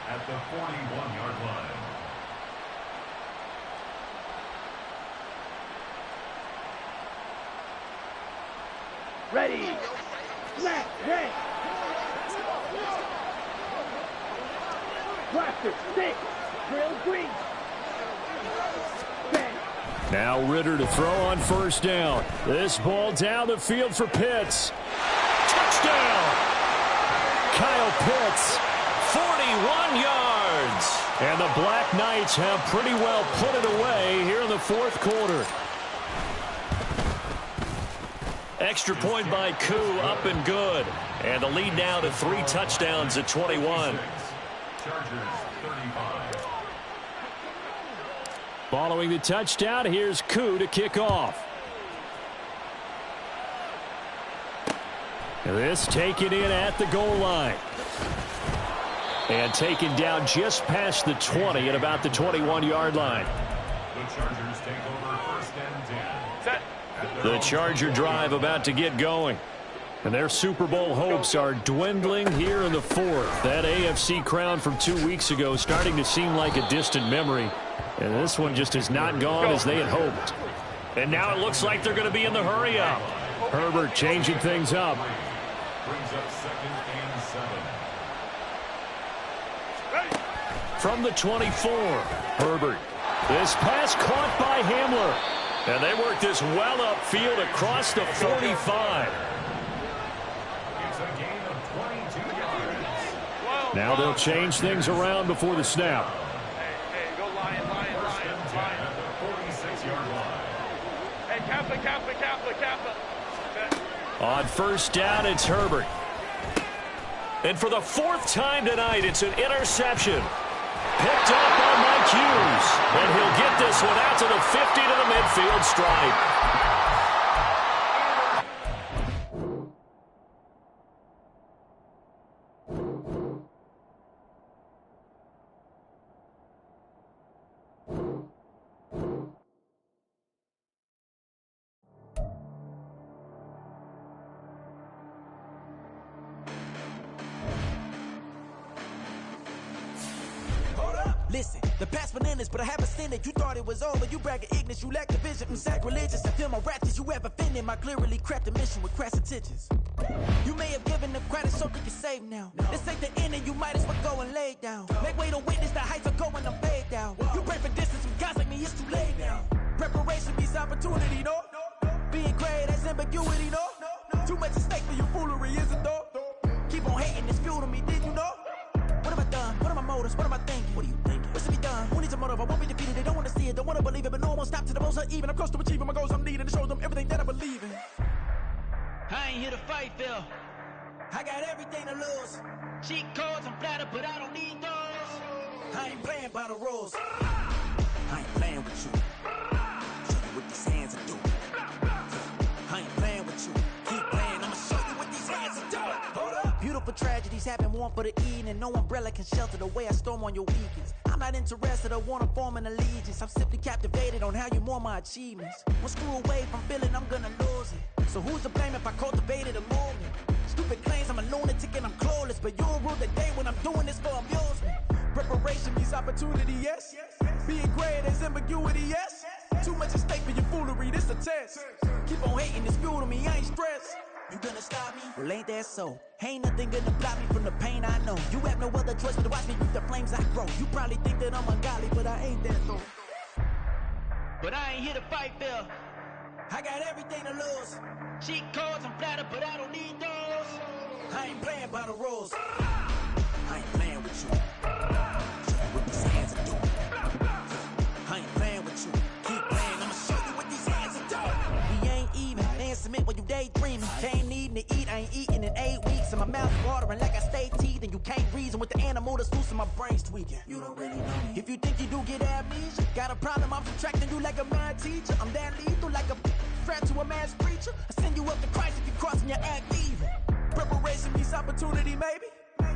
S8: at the 41-yard line.
S10: Ready. Snap. Red. Blaster. Stick. Drill. Green.
S4: Now Ridder to throw on 1st down. This ball down the field for Pitts. Touchdown! Kyle Pitts, 41 yards. And the Black Knights have pretty well put it away here in the 4th quarter. Extra point by Koo, up and good. And the lead now to 3 touchdowns at 21.
S8: Chargers 35.
S4: Following the touchdown, here's Koo to kick off. This taken in at the goal line. And taken down just past the 20 at about the 21-yard line.
S8: The Chargers take over 1st and 10.
S6: Set.
S4: The Charger drive about to get going. And their Super Bowl hopes are dwindling here in the 4th. That AFC crown from 2 weeks ago starting to seem like a distant memory. And this one just has not gone as they had hoped. And now it looks like they're going to be in the hurry up. Herbert changing things up.
S8: Brings up 2nd and 7.
S4: From the 24, Herbert. This pass caught by Hamler. And they work this well upfield across the 45.
S8: It's a gain of 22 yards.
S4: Now they'll change things around before the snap.
S6: Hey, go Lion.
S8: First and 10 at the 46-yard line.
S6: Hey, Kappa.
S4: On 1st down, it's Herbert. And for the 4th time tonight, it's an interception. Picked up on Mike Hughes. And he'll get this one out to the 50 to the midfield stripe.
S2: Listen, the past bananas, but I haven't seen it. You thought it was over. You bragging ignorance. You lack the vision. I'm sacrilegious. I feel my wrath as you ever offended. My clearly crafted mission with crass intentions. You may have given the credit so you can save now. This ain't the end and you might as well go and lay down. Make way to witness the heights are going, I'm fade down. You pray for distance with guys like me, it's too late now. Preparation beats opportunity, no? Being great, that's ambiguity, no? Too much at stake for your foolery, isn't though? Keep on hating, it's fuel to me, did you know? What have I done? What are my motives? What am I thinking? What are you thinking? What's to be done? Who needs a motive? I won't be defeated. They don't want to see it, don't want to believe it, but no one won't stop to the most uneven. I'm close to achieving my goals. I'm needing to show them everything that I believe in.
S10: I ain't here to fight, Phil.
S2: I got everything to lose.
S10: Cheat codes, I'm flattered, but I don't need those.
S2: I I ain't playing by the rules. I ain't playing with you. Show you what these hands are doing. I ain't playing with you. Keep playing, I'ma show you what these hands are doing. Hold up. Beautiful tragedies happen, one for the evening. No umbrella can shelter the way I storm on your weekends. I'm not interested or wanna form an allegiance. I'm simply captivated on how you mourn my achievements. One screw away from feeling I'm gonna lose it. So who's to blame if I cultivated a movement? Stupid claims I'm a lunatic and I'm clueless, but you'll rule the day when I'm doing this for amusement. Preparation means opportunity, yes. Being great as ambiguity, yes. Too much at stake for your foolery, this a test. Keep on hating, it's fuel to me, I ain't stressed. You gonna stop me? Well, ain't that so? Ain't nothing gonna block me from the pain I know. You have no other choice but to watch me reap the flames I grow. You probably think that I'm ungodly, but I ain't that though. But I ain't here to fight fair. I got everything to lose. Cheat codes, I'm flattered, but I don't need those. I ain't playing by the rules. I ain't playing with you. Show you what these hands are doing. I ain't playing with you. Keep playing, I'ma show you what these hands are doing. We ain't even. They ain't submit when you daydreaming. Can't need to eat, I ain't eating in 8 weeks. And my mouth watering like I stay teeth. And you can't reason with the animal that's loose and my brain's tweaking. You don't really know me. If you think you do get amnesia, got a problem, I'm subtracting you like a mad teacher. I'm that lethal like a threat to a mass preacher. I send you up to Christ if you crossing your act evil. Preparation means opportunity, maybe.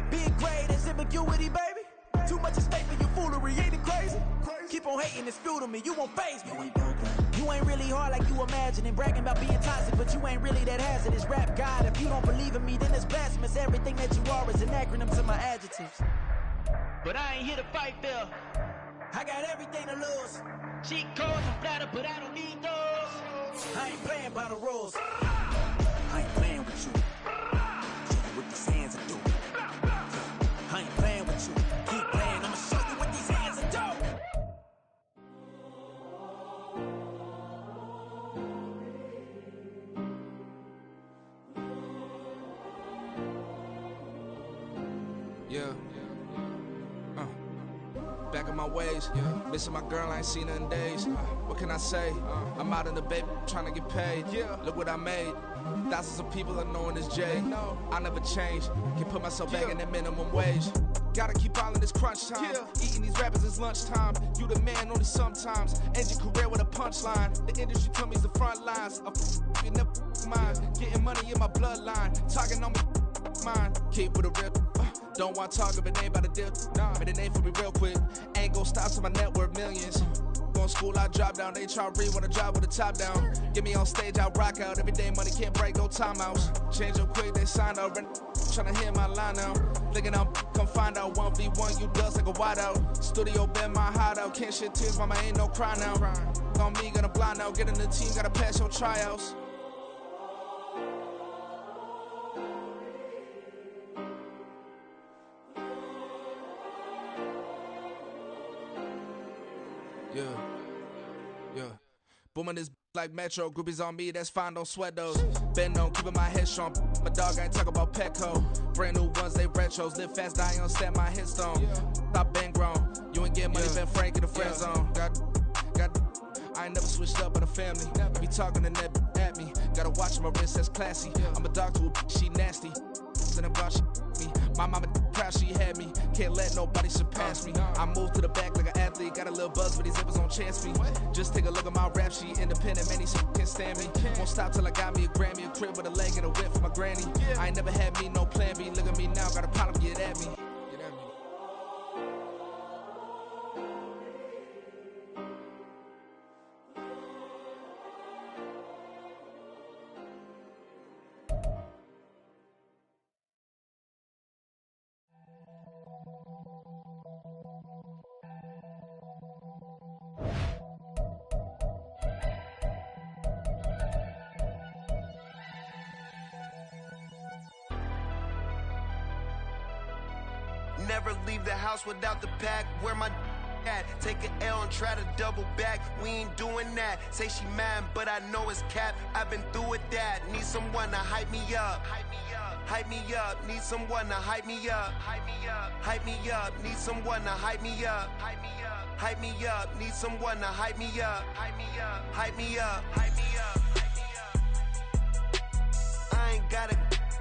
S2: Being great is ambiguity, baby. Too much at stake for your foolery, ain't it crazy? Keep on hating, it's fuel to me, you won't faze me. You ain't really hard like you imagine and bragging about being toxic, but you ain't really that hazardous. Rap God, if you don't believe in me, then it's blasphemous. Everything that you are is an acronym to my adjectives. But I ain't here to fight fair. I got everything to lose. Cheat codes, I'm flattered, but I don't need those. I ain't playing by the rules. I ain't playing with you. Show you what these hands are doing. I ain't playing with you. Keep playing, I'ma show you what these hands are doing.
S11: Yeah. Back in my ways, missing my girl, I ain't seen her in days. What can I say? I'm out in the baby, trying to get paid. Look what I made. Thousands of people are knowing this Jay. I never change. Can put myself back in that minimum wage. Gotta keep all in this crunch time. Eating these rappers is lunchtime. You the man only sometimes. End your career with a punchline. The industry told me it's the front lines. You never mind. Getting money in my bloodline. Talking on me, mine. Keep with a rip. Don't want to talk if it ain't about a dip. Made a name for me real quick. Ain't gon' stop till my net worth millions. Going to school, I drop down. They try to read when I drop with the top down. Get me on stage, I rock out. Every day money can't break, no timeouts. Change up quick, they sign up. Tryna hear my line now. Thinking I'm come find out 1v1, you dust like a wideout. Studio been my hideout. Can't shed tears, mama ain't no cry now. On me, gonna blind out. Get in the team, gotta pass your tryouts. Yeah. Booming this like Metro. Groupies on me, that's fine, don't sweat those. Been on, keeping my head strong. My dog ain't talk about Petco. Brand new ones, they retros. Live fast, die on set my headstone. Stop been grown. You ain't getting money, been Frank in the friend zone. Got I ain't never switched up in a family. Be talking to that at me. Gotta watch my wrist, that's classy. I'm a dog to a she nasty. And about she me. My mama proud she had me. Can't let nobody surpass me. I moved to the back like an athlete. Got a little buzz, but these zippers on chance me. Just take a look at my rap sheet. Independent, man, these can't stand me. Won't stop till I got me a Grammy, a crib with a leg and a whip for my granny. I ain't never had me no plan B. Look at me now, got a problem, get at me.
S12: Never leave the house without the pack. Where my at? Take an L and try to double back. We ain't doing that. Say she mad, but I know it's cap. I've been through with that. Need someone to hype me up. Hype me up. Need someone to hype me up. Hype me up. Need someone to hype me up. Hype me up. Need someone to hype me up. Hype me up. Hype me up. Hype me up. I ain't got it,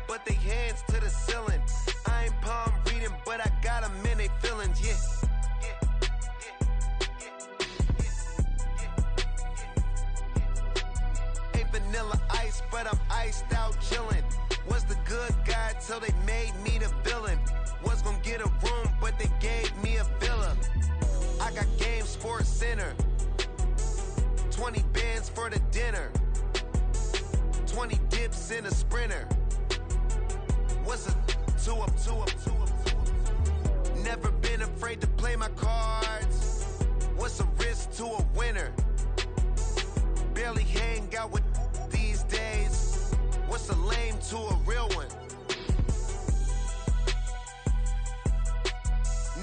S12: but they hands to the ceiling. I ain't palm reading, but I got them in they feelings, yeah. for the dinner. 20 dips in a sprinter. What's a 2 up? Never been afraid to play my cards. What's a risk to a winner? Barely hang out with these days. What's a lame to a real one?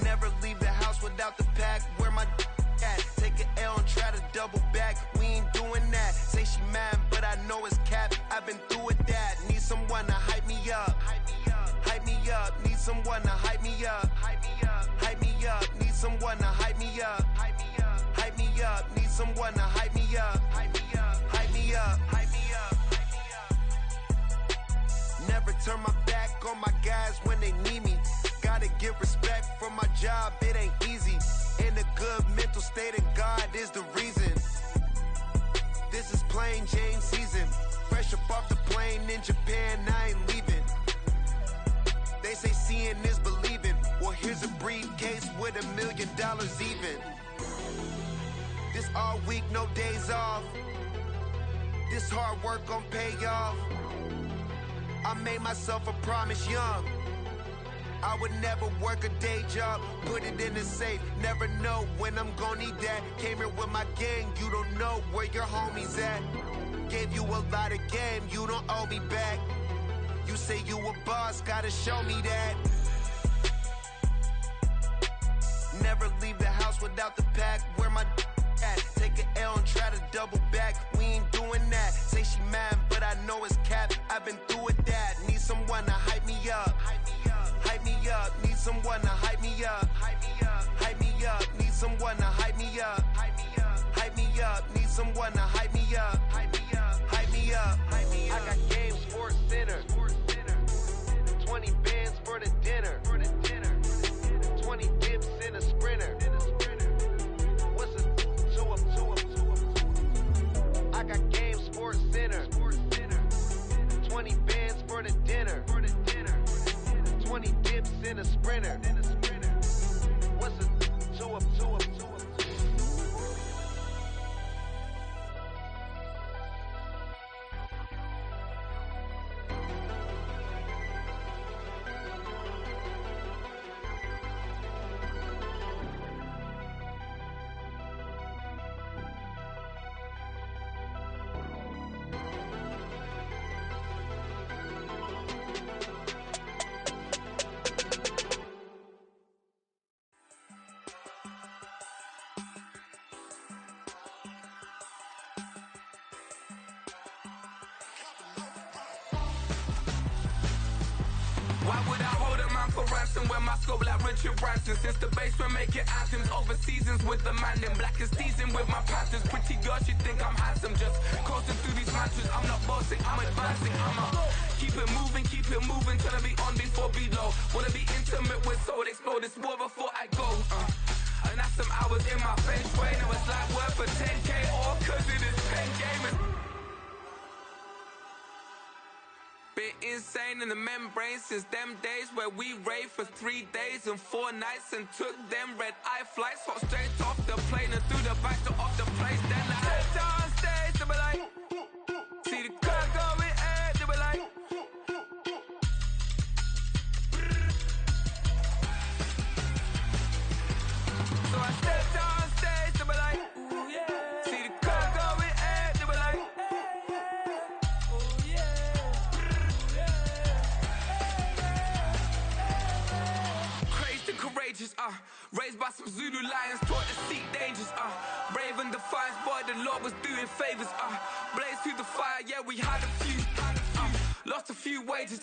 S12: Never leave the house without the pack. Where my at? Take an L and try to double back. We ain't doing that. Say she mad, but I know it's cap. I've been through with that. Need someone to hype me up. Hype me up. Need someone to hype me up. Hype me up. Need someone to hype me up. Hype me up. Need someone to hype me up. Hype me up. Never turn my back on my guys when they need me. Gotta give respect for my job, it ain't easy. In a good mental state of God is the reason. This is plain Jane season. Fresh up off the plane in Japan, I ain't leaving. They say seeing is believing. Well, here's a briefcase with $1 million even. This all week, no days off. This hard work gon' pay off. I made myself a promise young. I would never work a day job, put it in the safe. Never know when I'm gon' need that. Came here with my gang, you don't know where your homies at. Gave you a lot of game, you don't owe me back. You say you a boss, gotta show me that. Never leave the house without the pack. Where my at? Take an L and try to double back. We ain't doing that. Say she mad, but I know it's cap. I've been through with that. Need someone to hype me up. Hype me up. Need someone to hype me up. Hype me up. Need someone to hype me up. Hype me up. Need someone to hype me up. Hype me up. I got Game Sports Center. 20 bands for the dinner. 20 dips in a sprinter. What's a 2 up? I got Game Sports Center. 20 bands for the dinner. 20 dips in a sprinter. What's a 2 up?
S13: Why would I hold a man for ransom when my scope like Richard Branson? Since the basement making anthems over seasons with the man in black is teasing with my Panthers. Pretty girl, she think I'm handsome. Just coasting through these mantras. I'm not bossing, I'm advancing. I'ma keep it moving till I be on before below. Wanna be intimate with soul, explode this war before I go. And that's some hours in my bench way. Now it's like work for 10K all cause it is pen gaming. Been insane in the membrane since them days where we raved for 3 days and 4 nights and took them red-eye flights. Hot straight off the plane and through the back door of the place. Then I stepped on stage, they were like, see the crowd going air, they were like, so I stepped on stage, they were like, ooh yeah, see the crowd going air, they were like, courageous, raised by some Zulu lions, taught to seek dangers, brave and defiant, boy, the Lord was doing favors, blaze through the fire, yeah, we had a few, lost a few wages,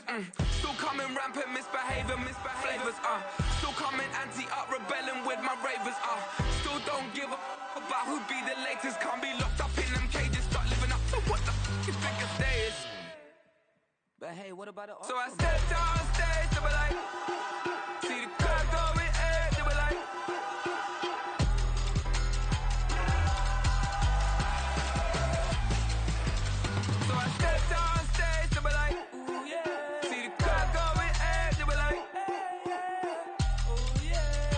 S13: still coming rampant, misbehaving, flavors, still coming anti-up, rebelling with my ravers, still don't give a about who be the latest, can't be locked up in them cages, start living up to what the is biggest day is.
S14: But hey, what about the
S13: So I stepped on stage, they were like, see the crowd going air, they were like, so I stepped on stage, they were like, ooh yeah, see the crowd going air, they were like, ooh yeah,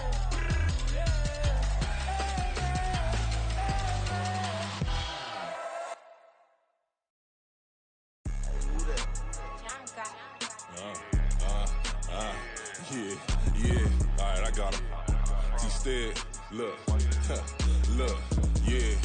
S15: instead. Look, look, yeah.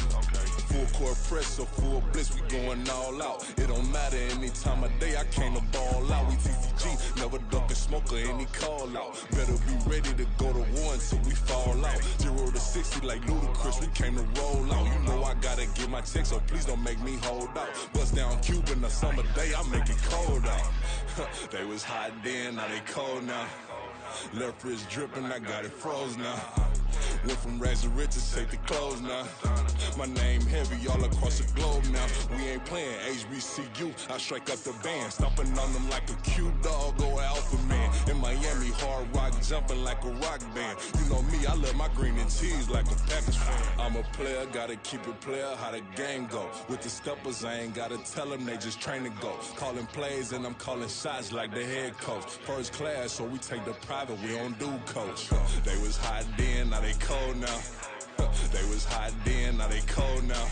S15: Full court press, so full blitz, we going all out. It don't matter any time of day, I came to ball out. We TCG, never duck a smoker, any call out. Better be ready to go to war until we fall out. 0 to 60 like Ludacris, we came to roll out. You know I gotta get my check, so please don't make me hold out. Bust down Cuban a summer day, I make it cold out. They was hot then, now they cold now. Left wrist dripping, I got it froze now. Went from rags to riches, take the clothes now. My name heavy all across the globe now. We ain't playing HBCU, I strike up the band. Stomping on them like a cute dog or alpha man. In Miami, hard rock jumping like a rock band. You know me, I love my green and cheese like a Packers fan. I'm a player, gotta keep it player, how the game go. With the steppers, I ain't gotta tell them, they just train to go. Calling plays and I'm calling shots like the head coach. First class, so we take the private, we don't do coach. They was hot then, now they cold now. They was hot then, now they cold now.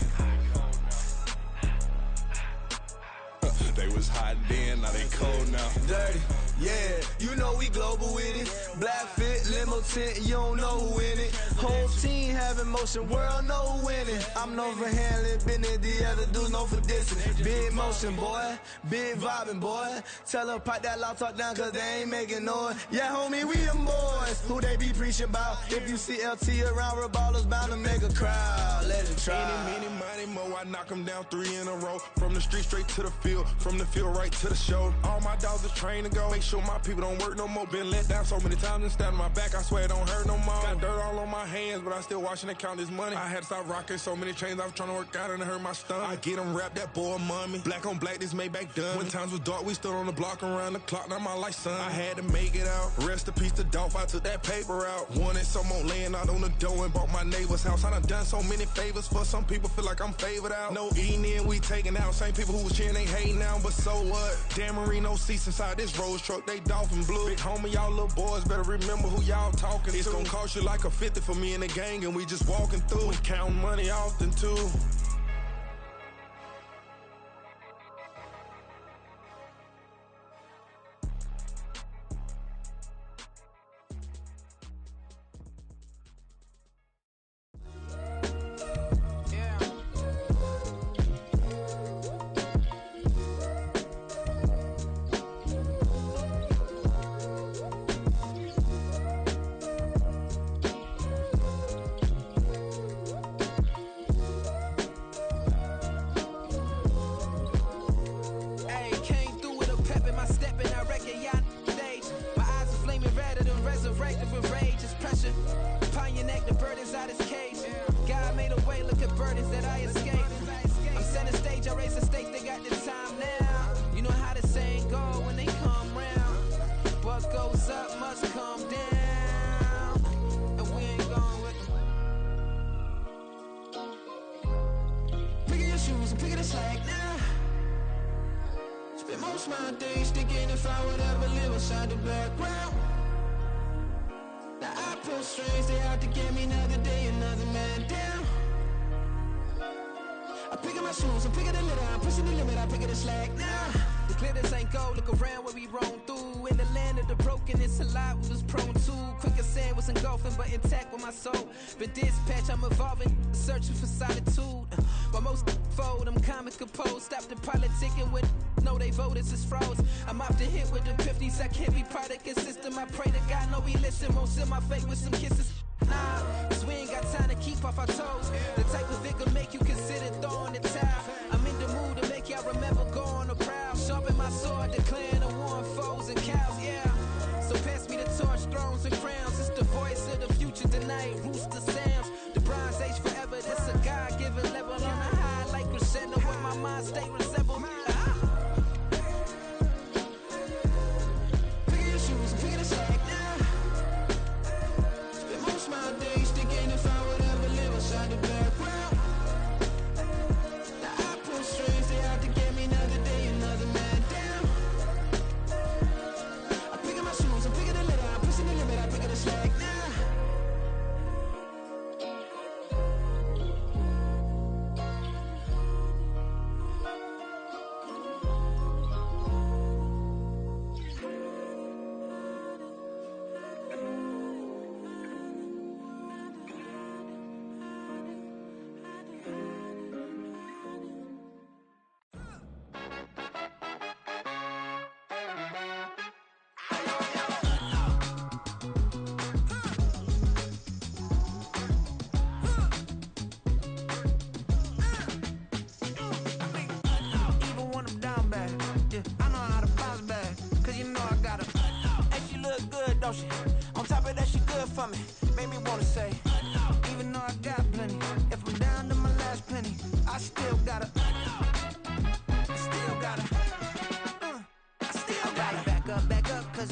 S15: They was hot then, now they cold now.
S16: Dirty, yeah, you know we global with it. Black fit, limo tint, you don't know who in it. Whole team having motion, world know who winning. I'm known for handling business, the other dudes known for dissing. Big motion, boy, big vibing, boy. Tell her pipe that loud talk down, cause they ain't making noise. Yeah, homie, we them boys, who they be preaching about. If you see LT around, Reballo's bound to make a crowd. Let it try.
S15: Any, money, mo, I knock them down 3 in a row. From the street straight to the field, from the field right to the show. All my dogs are trained to go. Make sure my people don't work no more. Been let down so many times and stabbed my back, I swear it don't hurt no more. Got dirt all on my hands, but I still watching and count this money. I had to stop rocking so many chains, I was trying to work out and it hurt my stomach. I get them wrapped, that boy mommy. Black on black, this Maybach done. When times was dark, we stood on the block around the clock, now my life son. I had to make it out. Rest in peace to Dolph, I took that paper out. Wanted some more laying out on the dough and bought my neighbor's house. I done so many favors for some people, feel like I'm favored out. No eating in, we taking out. Same people who was cheering, they hating now, but so what? Dan Marino seats inside this Rolls truck, they dolphin blue. Big homie, y'all little boys better remember who y'all talking to. It's gonna cost you like a 50 for me and the gang, and we just walking through. We counting money often too.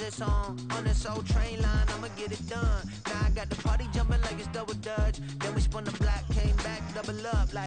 S2: this on this old train line, I'ma get it done. Now I got the party jumping like it's double dutch. Then we spun the block, came back, double up like